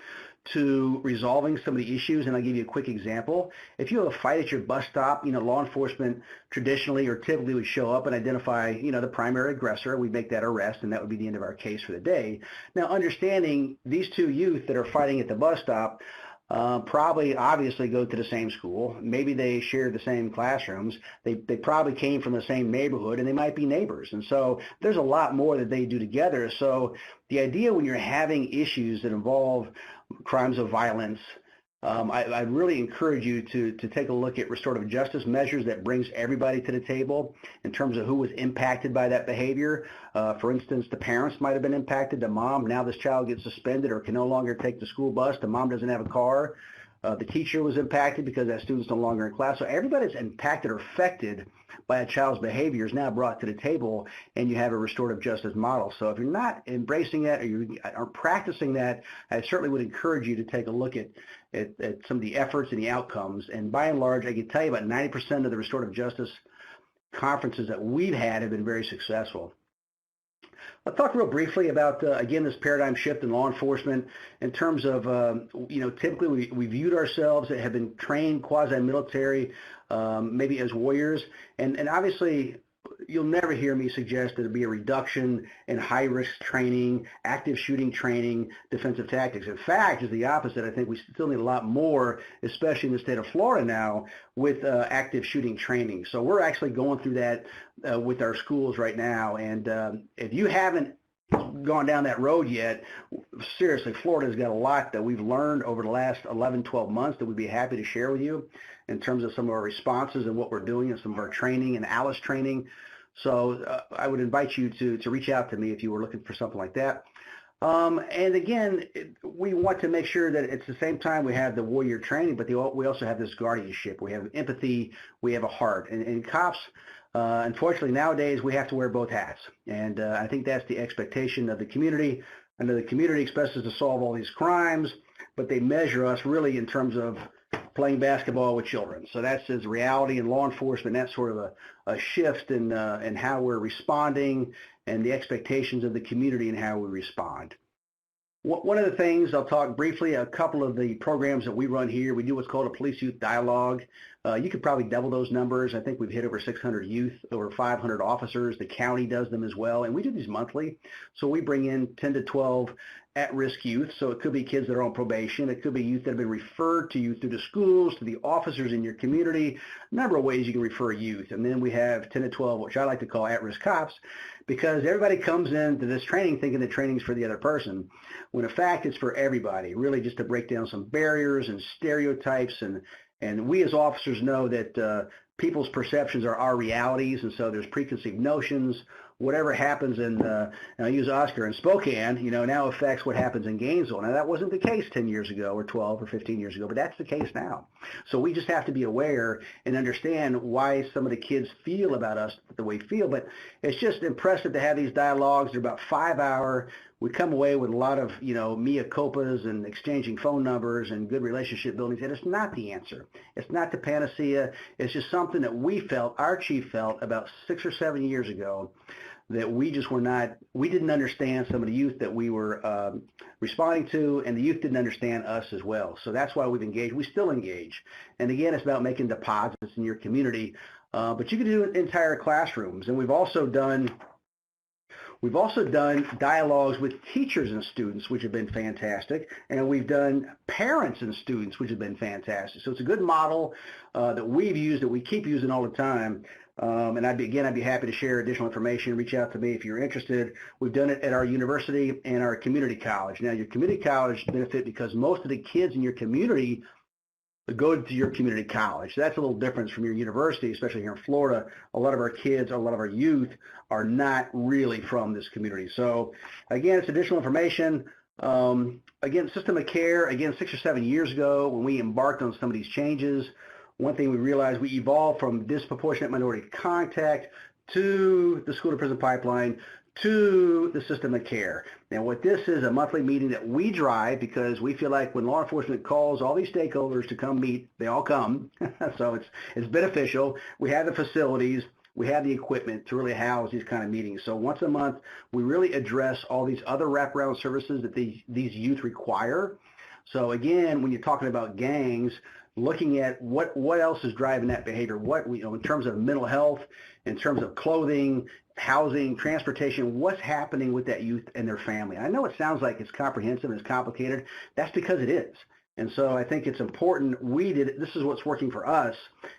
to resolving some of the issues, and I'll give you a quick example. If you have a fight at your bus stop, you know, law enforcement traditionally or typically would show up and identify, you know, the primary aggressor. We'd make that arrest, and that would be the end of our case for the day. Now, understanding these 2 youth that are fighting at the bus stop probably obviously go to the same school. Maybe they share the same classrooms. They probably came from the same neighborhood, and they might be neighbors. And so there's a lot more that they do together. So the idea when you're having issues that involve crimes of violence, I really encourage you to take a look at restorative justice measures that brings everybody to the table in terms of who was impacted by that behavior. For instance, the parents might have been impacted. The mom, now this child gets suspended or can no longer take the school bus. The mom doesn't have a car. The teacher was impacted because that student's no longer in class. So everybody that's impacted or affected by a child's behavior is now brought to the table, and you have a restorative justice model. So if you're not embracing that or you aren't practicing that, I certainly would encourage you to take a look at some of the efforts and the outcomes. And by and large, I can tell you about 90% of the restorative justice conferences that we've had have been very successful. I'll talk real briefly about, again, this paradigm shift in law enforcement in terms of, typically we viewed ourselves that have been trained quasi-military, maybe as warriors. And obviously, you'll never hear me suggest that there be a reduction in high-risk training, active shooting training, defensive tactics. In fact, it's the opposite. I think we still need a lot more, especially in the state of Florida now, with active shooting training. So we're actually going through that with our schools right now. And if you haven't gone down that road yet, seriously, Florida's got a lot that we've learned over the last 11, 12 months that we'd be happy to share with you in terms of some of our responses and what we're doing and some of our training and ALICE training. So I would invite you to reach out to me if you were looking for something like that. And again, we want to make sure that at the same time we have the warrior training, but we also have this guardianship. We have empathy. We have a heart. And cops, unfortunately, nowadays we have to wear both hats. And I think that's the expectation of the community. I know the community expects us to solve all these crimes, but they measure us really in terms of playing basketball with children. So that's his reality in law enforcement. That's sort of a shift in how we're responding and the expectations of the community and how we respond. One of the things, I'll talk briefly, a couple of the programs that we run here, we do what's called a police youth dialogue. You could probably double those numbers. I think we've hit over 600 youth, over 500 officers. The county does them as well, and we do these monthly. So we bring in 10 to 12 at-risk youth. So it could be kids that are on probation. It could be youth that have been referred to you through the schools, to the officers in your community. A number of ways you can refer youth. And then we have 10 to 12, which I like to call at-risk cops, because everybody comes into this training thinking the training's for the other person, when in fact it's for everybody, really just to break down some barriers and stereotypes. And we as officers know that people's perceptions are our realities, and so there's preconceived notions. Whatever happens in, and I use Oscar in Spokane, now affects what happens in Gainesville. Now, that wasn't the case 10 years ago or 12 or 15 years ago, but that's the case now. So we just have to be aware and understand why some of the kids feel about us the way we feel. But it's just impressive to have these dialogues. They're about 5 hour. We come away with a lot of, mea culpas and exchanging phone numbers and good relationship building. And it's not the answer. It's not the panacea. It's just something that we felt, our chief felt about 6 or 7 years ago, that we just we didn't understand some of the youth that we were responding to, and the youth didn't understand us as well. So that's why we've engaged. We still engage. And again, it's about making deposits in your community. But you can do entire classrooms. And we've also done dialogues with teachers and students, which have been fantastic, and we've done parents and students, which have been fantastic. So it's a good model that we've used, that we keep using all the time. And I'd be happy to share additional information. Reach out to me if you're interested. We've done it at our university and our community college. Now, your community college benefit because most of the kids in your community go to your community college. That's a little different from your university, especially here in Florida. A lot of our kids, a lot of our youth are not really from this community. So again, it's additional information. Again, system of care, 6 or 7 years ago when we embarked on some of these changes, one thing we realized, we evolved from disproportionate minority contact to the school to prison pipeline to the system of care. Now, what this is, a monthly meeting that we drive because we feel like when law enforcement calls all these stakeholders to come meet, they all come. So it's beneficial. We have the facilities. We have the equipment to really house these kind of meetings. So once a month, we really address all these other wraparound services that these youth require. So again, when you're talking about gangs, looking at what else is driving that behavior, in terms of mental health, in terms of clothing, housing, transportation, what's happening with that youth and their family. I know it sounds like it's comprehensive and it's complicated. That's because it is. And so I think it's important. This is what's working for us,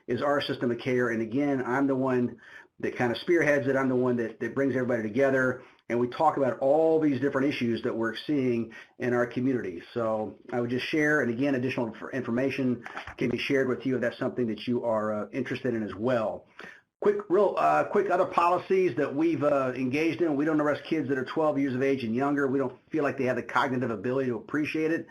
is our system of care. And again, I'm the one that kind of spearheads it. I'm the one that brings everybody together. And we talk about all these different issues that we're seeing in our community. So I would just share, and again, additional information can be shared with you if that's something that you are interested in as well. Quick other policies that we've engaged in. We don't arrest kids that are 12 years of age and younger. We don't feel like they have the cognitive ability to appreciate it.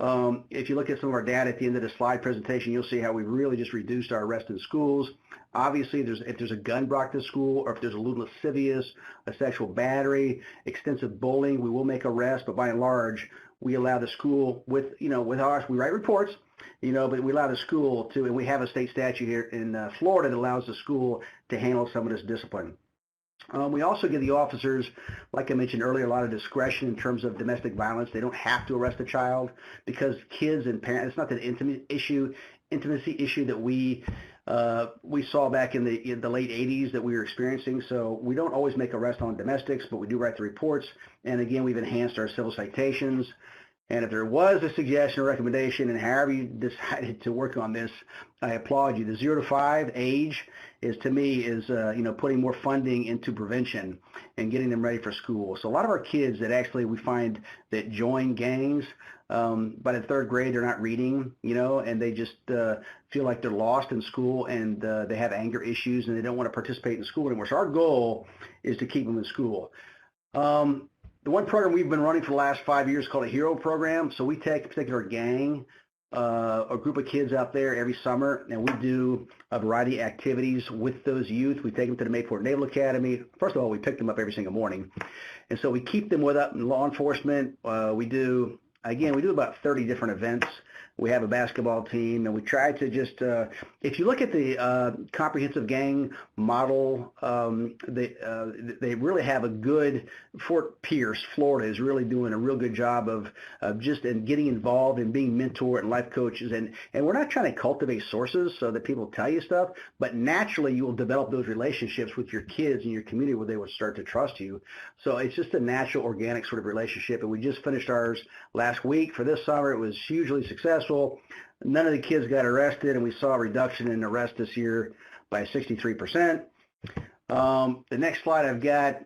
If you look at some of our data at the end of the slide presentation, you'll see how we really just reduced our arrests in schools. Obviously, if there's a gun brought to school, or if there's a little lascivious, a sexual battery, extensive bullying, we will make arrests. But by and large, we allow the school with ours. We write reports, but we allow the school to, and we have a state statute here in Florida that allows the school to handle some of this discipline. We also give the officers, like I mentioned earlier, a lot of discretion in terms of domestic violence. They don't have to arrest a child because kids and parents, it's not an intimacy issue that we saw back in the late 80s that we were experiencing. So we don't always make arrests on domestics, but we do write the reports. And again, we've enhanced our civil citations. And if there was a suggestion or recommendation, and however you decided to work on this, I applaud you. The 0 to 5 age is, to me, putting more funding into prevention and getting them ready for school. So a lot of our kids that actually we find that join gangs, by the third grade, they're not reading, and they just feel like they're lost in school, and they have anger issues, and they don't want to participate in school anymore. So our goal is to keep them in school. The one program we've been running for the last 5 years is called a HERO program. So we take a particular gang, a group of kids out there every summer, and we do a variety of activities with those youth. We take them to the Mayport Naval Academy. First of all, we pick them up every single morning. And so we keep them with us in law enforcement. We do about 30 different events. We have a basketball team, and we try to just, if you look at the comprehensive gang model, they really have a good, Fort Pierce, Florida is really doing a real good job of just getting involved and being mentor and life coaches. And we're not trying to cultivate sources so that people tell you stuff, but naturally you will develop those relationships with your kids in your community where they will start to trust you. So it's just a natural, organic sort of relationship. And we just finished ours last week for this summer. It was hugely successful. None of the kids got arrested, and we saw a reduction in arrests this year by 63%. The next slide I've got,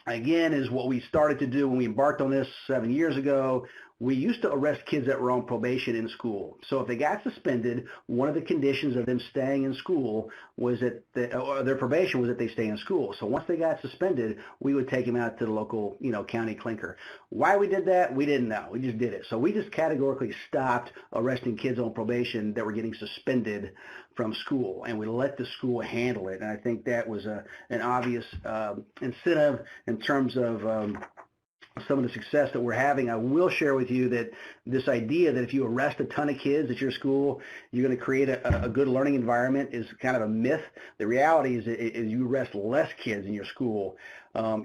again, is what we started to do when we embarked on this 7 years ago. We used to arrest kids that were on probation in school. So if they got suspended, one of the conditions of them staying in school was that their probation was that they stay in school. So once they got suspended, we would take them out to the local, county clinker. Why we did that, we didn't know. We just did it. So we just categorically stopped arresting kids on probation that were getting suspended from school, and we let the school handle it. And I think that was an obvious incentive in terms of some of the success that we're having. I will share with you that this idea that if you arrest a ton of kids at your school, you're going to create a good learning environment is kind of a myth. The reality is you arrest less kids in your school,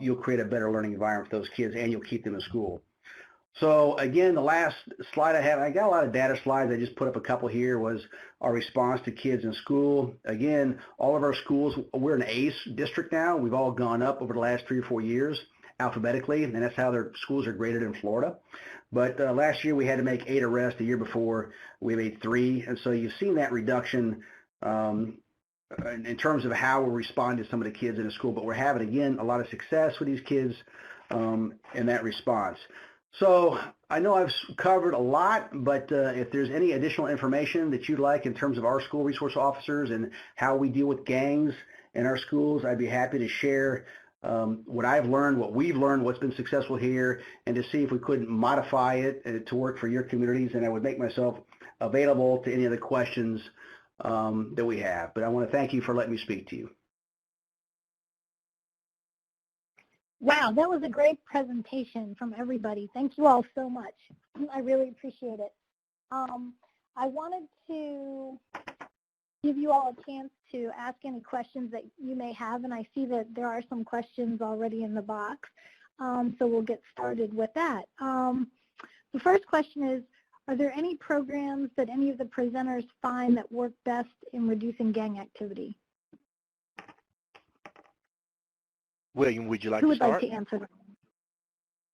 you'll create a better learning environment for those kids, and you'll keep them in school. So again, the last slide I got a lot of data slides. I just put up a couple here, was our response to kids in school. Again, all of our schools, we're an ACE district now. We've all gone up over the last 3 or 4 years alphabetically, and that's how their schools are graded in Florida. But last year we had to make 8 arrests. The year before we made 3, and so you've seen that reduction in terms of how we respond to some of the kids in the school. But we're having, again, a lot of success with these kids in that response. So I know I've covered a lot, but if there's any additional information that you'd like in terms of our school resource officers and how we deal with gangs in our schools, I'd be happy to share what I've learned, what we've learned, what's been successful here, and to see if we couldn't modify it to work for your communities. And I would make myself available to any of the questions that we have. But I want to thank you for letting me speak to you. Wow, that was a great presentation from everybody. Thank you all so much. I really appreciate it. I wanted to give you all a chance to ask any questions that you may have, and I see that there are some questions already in the box, so we'll get started with that. The first question is, are there any programs that any of the presenters find that work best in reducing gang activity? William, would you like Who to would start? like to answer that?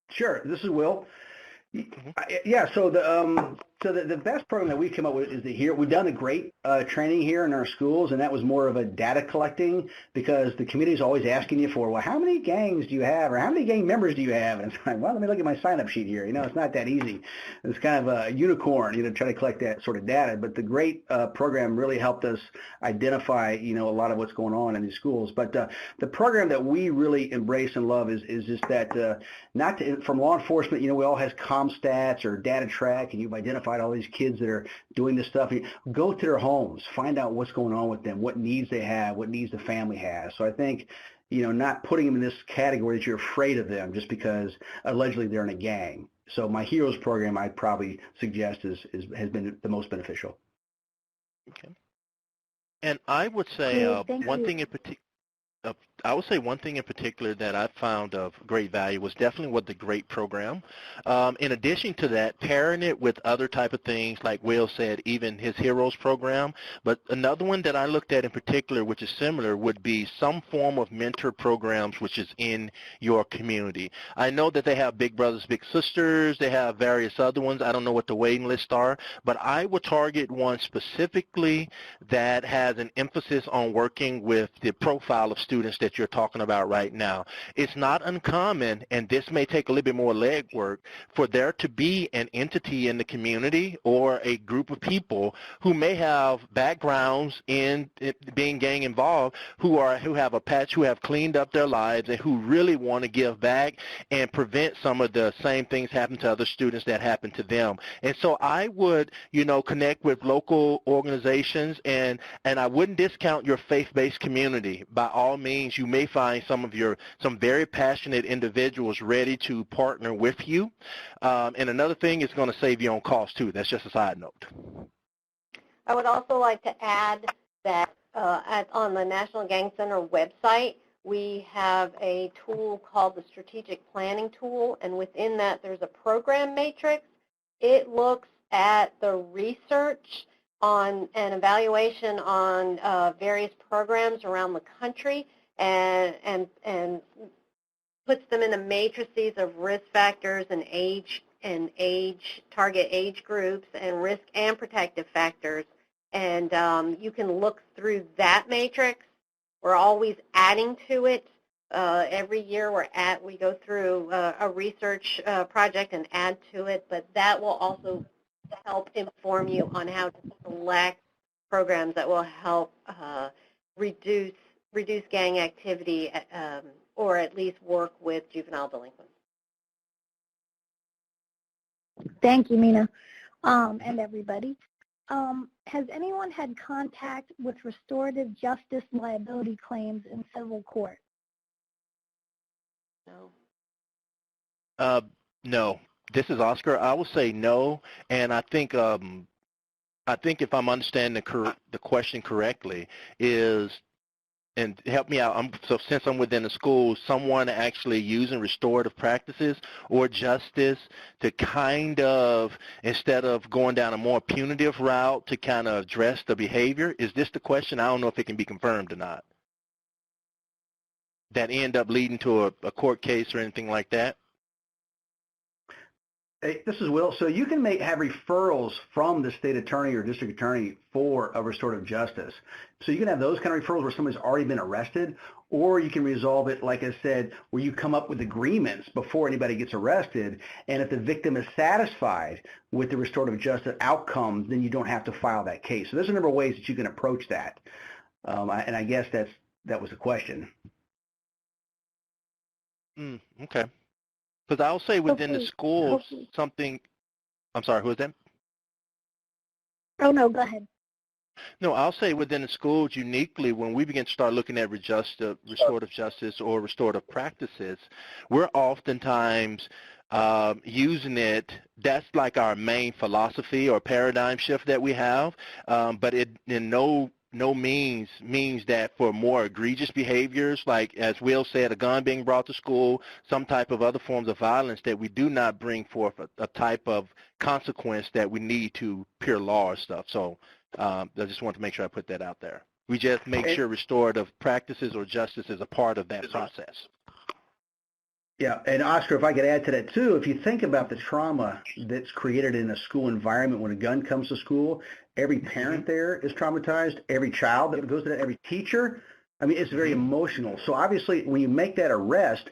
Sure, this is Will. Yeah, so the best program that we came up with is the HERO. We've done a great training here in our schools, and that was more of a data collecting, because the community is always asking you for, well, how many gangs do you have, or how many gang members do you have? And it's like, well, let me look at my sign-up sheet here. It's not that easy. It's kind of a unicorn, try to collect that sort of data. But the great program really helped us identify, a lot of what's going on in these schools. But the program that we really embrace and love is just that, from law enforcement, we all has ComStats or data track, and you've identified all these kids that are doing this stuff. Go to their homes, find out what's going on with them, what needs they have, what needs the family has. So I think, not putting them in this category that you're afraid of them just because allegedly they're in a gang. So my HEROES program, I'd probably suggest has been the most beneficial. Okay. And I would say one thing in particular, I would say one thing in particular that I found of great value was definitely with the GREAT program. In addition to that, pairing it with other type of things, like Will said, even his Heroes program. But another one that I looked at in particular, which is similar, would be some form of mentor programs, which is in your community. I know that they have Big Brothers, Big Sisters. They have various other ones. I don't know what the waiting lists are, but I would target one specifically that has an emphasis on working with the profile of students that you're talking about right now. It's not uncommon, and this may take a little bit more legwork, for there to be an entity in the community or a group of people who may have backgrounds in being gang involved, who have a patch, who have cleaned up their lives, and who really want to give back and prevent some of the same things happen to other students that happen to them. And so I would, connect with local organizations, and I wouldn't discount your faith-based community. By all means, you may find some very passionate individuals ready to partner with you. And another thing, is going to save you on cost too. That's just a side note. I would also like to add that on the National Gang Center website, we have a tool called the Strategic Planning Tool, and within that there's a program matrix. It looks at the research on an evaluation on various programs around the country and puts them into matrices of risk factors and target age groups and risk and protective factors. And you can look through that matrix. We're always adding to it. Every year we go through a research project and add to it, but that will also help inform you on how to select programs that will help reduce gang activity or at least work with juvenile delinquents. Thank you, Mina, and everybody. Has anyone had contact with restorative justice liability claims in civil court? No. No. This is Oscar. I will say no, and I think if I'm understanding the question correctly, is, and help me out, so since I'm within the school, someone actually using restorative practices or justice to kind of, instead of going down a more punitive route, to kind of address the behavior? Is this the question? I don't know if it can be confirmed or not. That end up leading to a court case or anything like that? Hey, this is Will. So you can have referrals from the state attorney or district attorney for a restorative justice. So you can have those kind of referrals where somebody's already been arrested, or you can resolve it, like I said, where you come up with agreements before anybody gets arrested, and if the victim is satisfied with the restorative justice outcome, then you don't have to file that case. So there's a number of ways that you can approach that, and I guess that was the question. Okay. Because I'll say within the schools, something, I'm sorry, who is that? Oh, no, go ahead. No, I'll say within the schools, uniquely, when we begin to start looking at restorative justice or restorative practices, we're oftentimes using it. That's like our main philosophy or paradigm shift that we have, but it in no means that for more egregious behaviors, like, as Will said, a gun being brought to school, some type of other forms of violence, that we do not bring forth a type of consequence that we need to pure law or stuff. So I just want to make sure I put that out there. We just make sure restorative practices or justice is a part of that process. Yeah, and Oscar, if I could add to that too, if you think about the trauma that's created in a school environment when a gun comes to school, every parent there is traumatized, every child that goes to that, every teacher. I mean, it's very emotional. So obviously, when you make that arrest,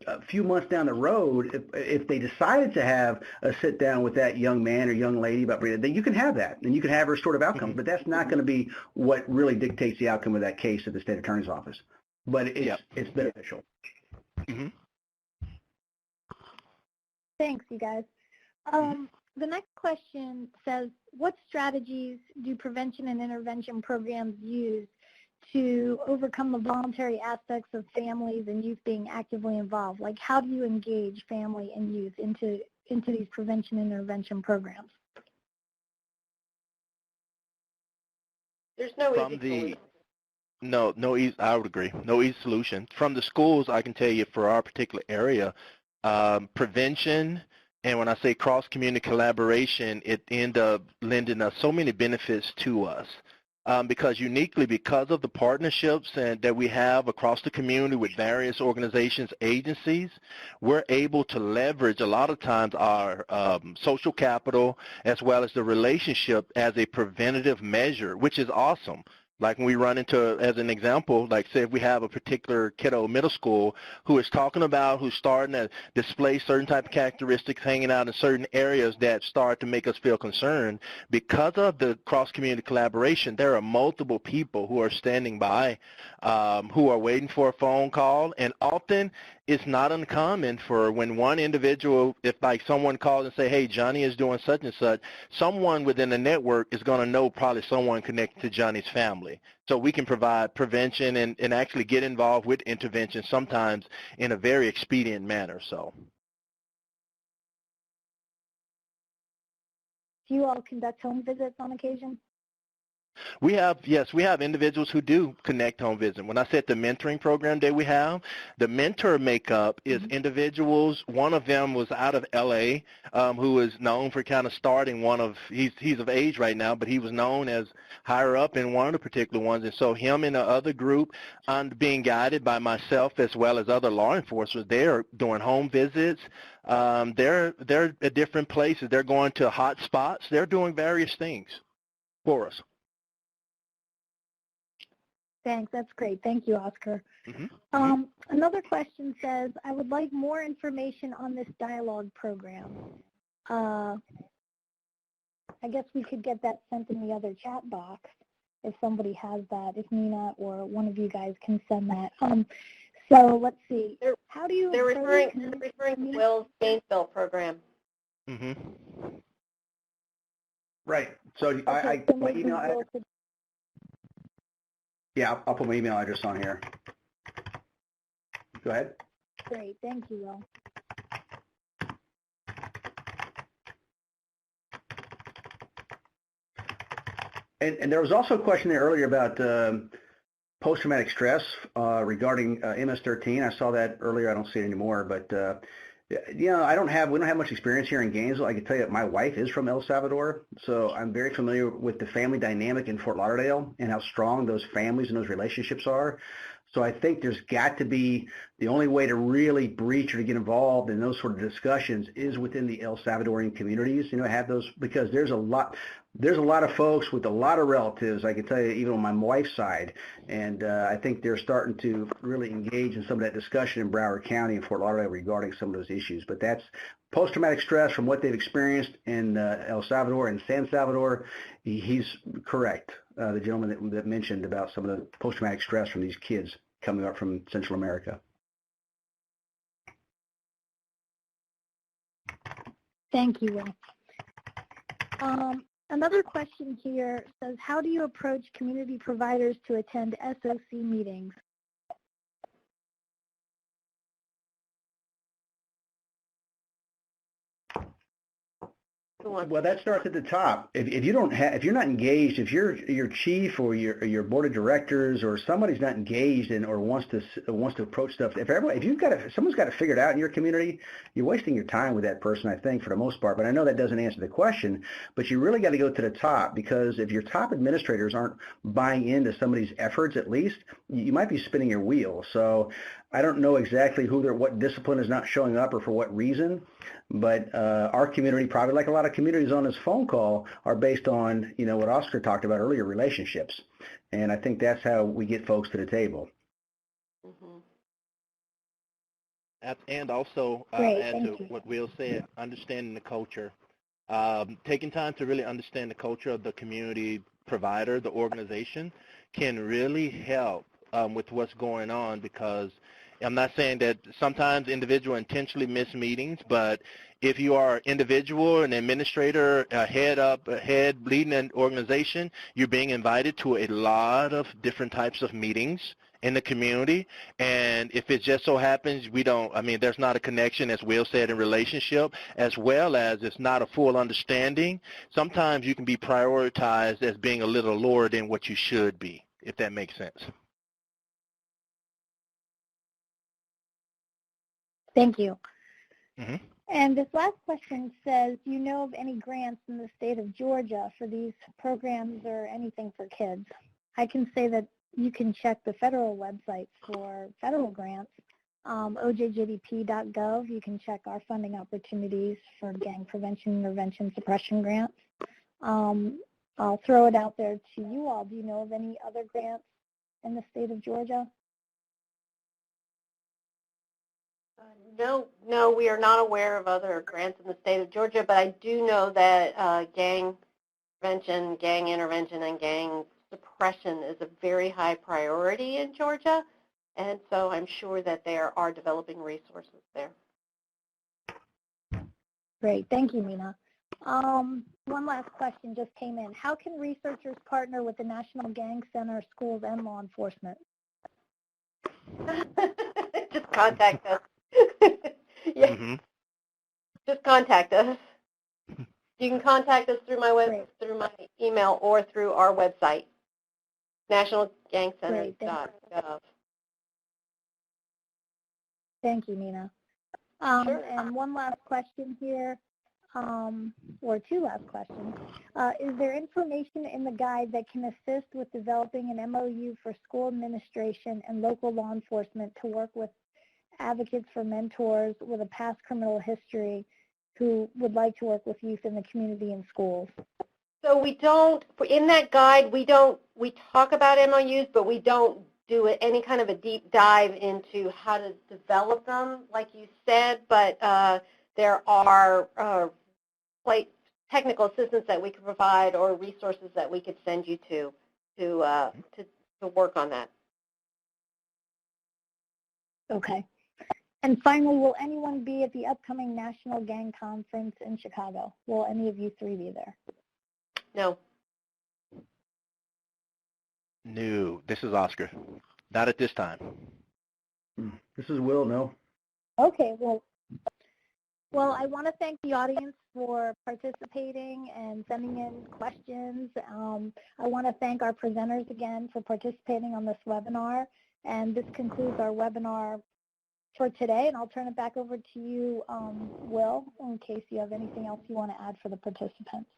a few months down the road, if they decided to have a sit down with that young man or young lady about then you can have that, and you can have restorative outcomes. But that's not going to be what really dictates the outcome of that case at the state attorney's office. But it's beneficial. Thanks, you guys. The next question says, what strategies do prevention and intervention programs use to overcome the voluntary aspects of families and youth being actively involved? Like, how do you engage family and youth into these prevention and intervention programs? There's no easy solution. I would agree. No easy solution. From the schools, I can tell you for our particular area, prevention, and when I say cross-community collaboration, it end up lending us so many benefits to us. Because uniquely, because of the partnerships that we have across the community with various organizations, agencies, we're able to leverage a lot of times our social capital as well as the relationship as a preventative measure, which is awesome. Like when we run into, as an example, like say if we have a particular kiddo middle school who is talking about, who's starting to display certain type of characteristics, hanging out in certain areas that start to make us feel concerned, because of the cross-community collaboration, there are multiple people who are standing by, who are waiting for a phone call, and often it's not uncommon for when one individual, if like someone calls and say, hey, Johnny is doing such and such, someone within the network is going to know probably someone connected to Johnny's family. So we can provide prevention and actually get involved with intervention sometimes in a very expedient manner. So. Do you all conduct home visits on occasion? We have individuals who do connect home visit. When I said the mentoring program that we have, the mentor makeup is individuals. One of them was out of LA, who is known for kind of starting he's of age right now, but he was known as higher up in one of the particular ones. And so him and the other group, being guided by myself as well as other law enforcement, they're doing home visits. They're at different places. They're going to hot spots. They're doing various things for us. Thanks. That's great. Thank you, Oscar. Another question says, I would like more information on this dialogue program. I guess we could get that sent in the other chat box if somebody has that, if Nina or one of you guys can send that. So let's see. How do you... They're referring to Will's Gainesville program. Right. So okay, my email address... Yeah, I'll put my email address on here. Go ahead. Great. Thank you, Will. And there was also a question there earlier about post-traumatic stress regarding MS-13. I saw that earlier. I don't see it anymore. But, we don't have much experience here in Gainesville. I can tell you that my wife is from El Salvador, so I'm very familiar with the family dynamic in Fort Lauderdale and how strong those families and those relationships are. So I think there's got to be, the only way to really breach or to get involved in those sort of discussions is within the El Salvadorian communities, have those, because there's a lot of folks with a lot of relatives, I can tell you, even on my wife's side, and I think they're starting to really engage in some of that discussion in Broward County and Fort Lauderdale regarding some of those issues. But that's post-traumatic stress from what they've experienced in El Salvador and San Salvador. He's correct, the gentleman that mentioned about some of the post-traumatic stress from these kids coming up from Central America. Thank you, Will. Another question here says, how do you approach community providers to attend SOC meetings? Well, that starts at the top. If you're not engaged, if your chief or your board of directors or somebody's not engaged or wants to approach stuff, someone's got to figure it out in your community, you're wasting your time with that person, I think, for the most part. But I know that doesn't answer the question. But you really got to go to the top, because if your top administrators aren't buying into somebody's efforts, at least, you might be spinning your wheel. So I don't know exactly what discipline is not showing up or for what reason, but our community, probably like a lot of communities on this phone call, are based on, what Oscar talked about earlier, relationships. And I think that's how we get folks to the table. And also, add to what Will said, understanding the culture. Taking time to really understand the culture of the community provider, the organization, can really help with what's going on, because I'm not saying that sometimes individuals intentionally miss meetings, but if you are an individual, an administrator, a head leading an organization, you're being invited to a lot of different types of meetings in the community. And if it just so happens there's not a connection, as Will said, in relationship, as well as it's not a full understanding, sometimes you can be prioritized as being a little lower than what you should be, if that makes sense. Thank you. Mm-hmm. And this last question says, do you know of any grants in the state of Georgia for these programs or anything for kids? I can say that you can check the federal website for federal grants, ojjdp.gov. You can check our funding opportunities for gang prevention, intervention, suppression grants. I'll throw it out there to you all. Do you know of any other grants in the state of Georgia? No, we are not aware of other grants in the state of Georgia, but I do know that gang prevention, gang intervention, and gang suppression is a very high priority in Georgia, and so I'm sure that there are developing resources there. Great. Thank you, Mina. One last question just came in. How can researchers partner with the National Gang Center, schools, and law enforcement? Just contact us. Yeah. Mm-hmm. Just contact us. You can contact us through my through my email or through our website, nationalgangcenter.gov. Thank you, Mina. Sure. And one last question here, or two last questions. Is there information in the guide that can assist with developing an MOU for school administration and local law enforcement to work with advocates for mentors with a past criminal history who would like to work with youth in the community and schools? So we don't, in that guide, we talk about MOUs, but we don't do any kind of a deep dive into how to develop them, like you said, but there are technical assistance that we could provide or resources that we could send you to work on that. Okay. And finally, will anyone be at the upcoming National Gang Conference in Chicago? Will any of you three be there? No. No, this is Oscar. Not at this time. This is Will, no. Okay, well, I want to thank the audience for participating and sending in questions. I want to thank our presenters again for participating on this webinar. And this concludes our webinar for today. And I'll turn it back over to you, Will, in case you have anything else you want to add for the participants.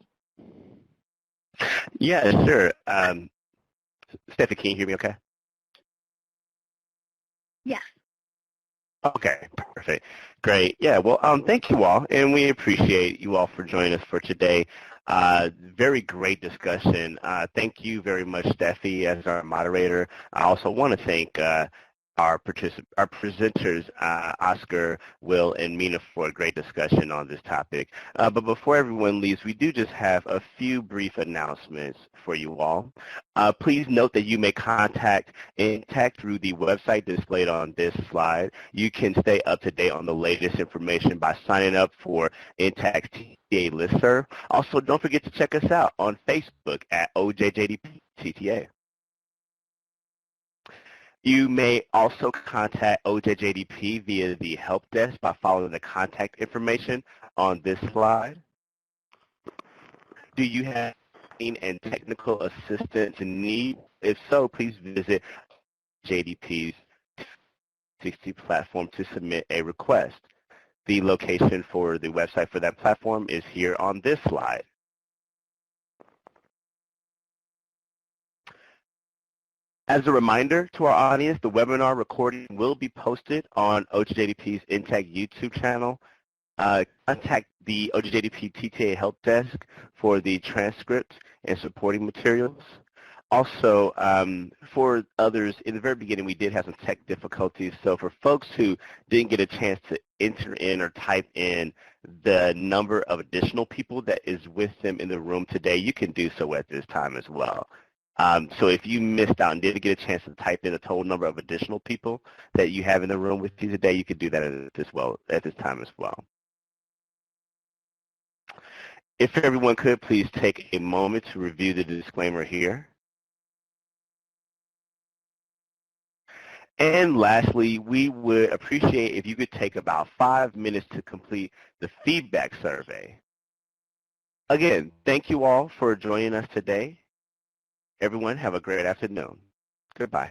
Yeah, sure. Steffi, can you hear me okay? Yes. Okay, perfect. Great. Yeah, well, thank you all, and we appreciate you all for joining us for today. Very great discussion. Thank you very much, Steffi, as our moderator. I also want to thank our presenters, Oscar, Will, and Mina, for a great discussion on this topic. But before everyone leaves, we do just have a few brief announcements for you all. Please note that you may contact Intact through the website displayed on this slide. You can stay up to date on the latest information by signing up for Intact's TTA listserv. Also, don't forget to check us out on Facebook at OJJDP TTA. You may also contact OJJDP via the help desk by following the contact information on this slide. Do you have and technical assistance need? If so, please visit JDP's 60 platform to submit a request. The location for the website for that platform is here on this slide. As a reminder to our audience, the webinar recording will be posted on OJJDP's Intact YouTube channel. Contact the OJJDP TTA Help Desk for the transcript and supporting materials. Also, for others, in the very beginning, we did have some tech difficulties. So for folks who didn't get a chance to enter in or type in the number of additional people that is with them in the room today, you can do so at this time as well. So if you missed out and didn't get a chance to type in a total number of additional people that you have in the room with you today, you could do that at this time as well. If everyone could, please take a moment to review the disclaimer here. And lastly, we would appreciate if you could take about 5 minutes to complete the feedback survey. Again, thank you all for joining us today. Everyone, have a great afternoon. Goodbye.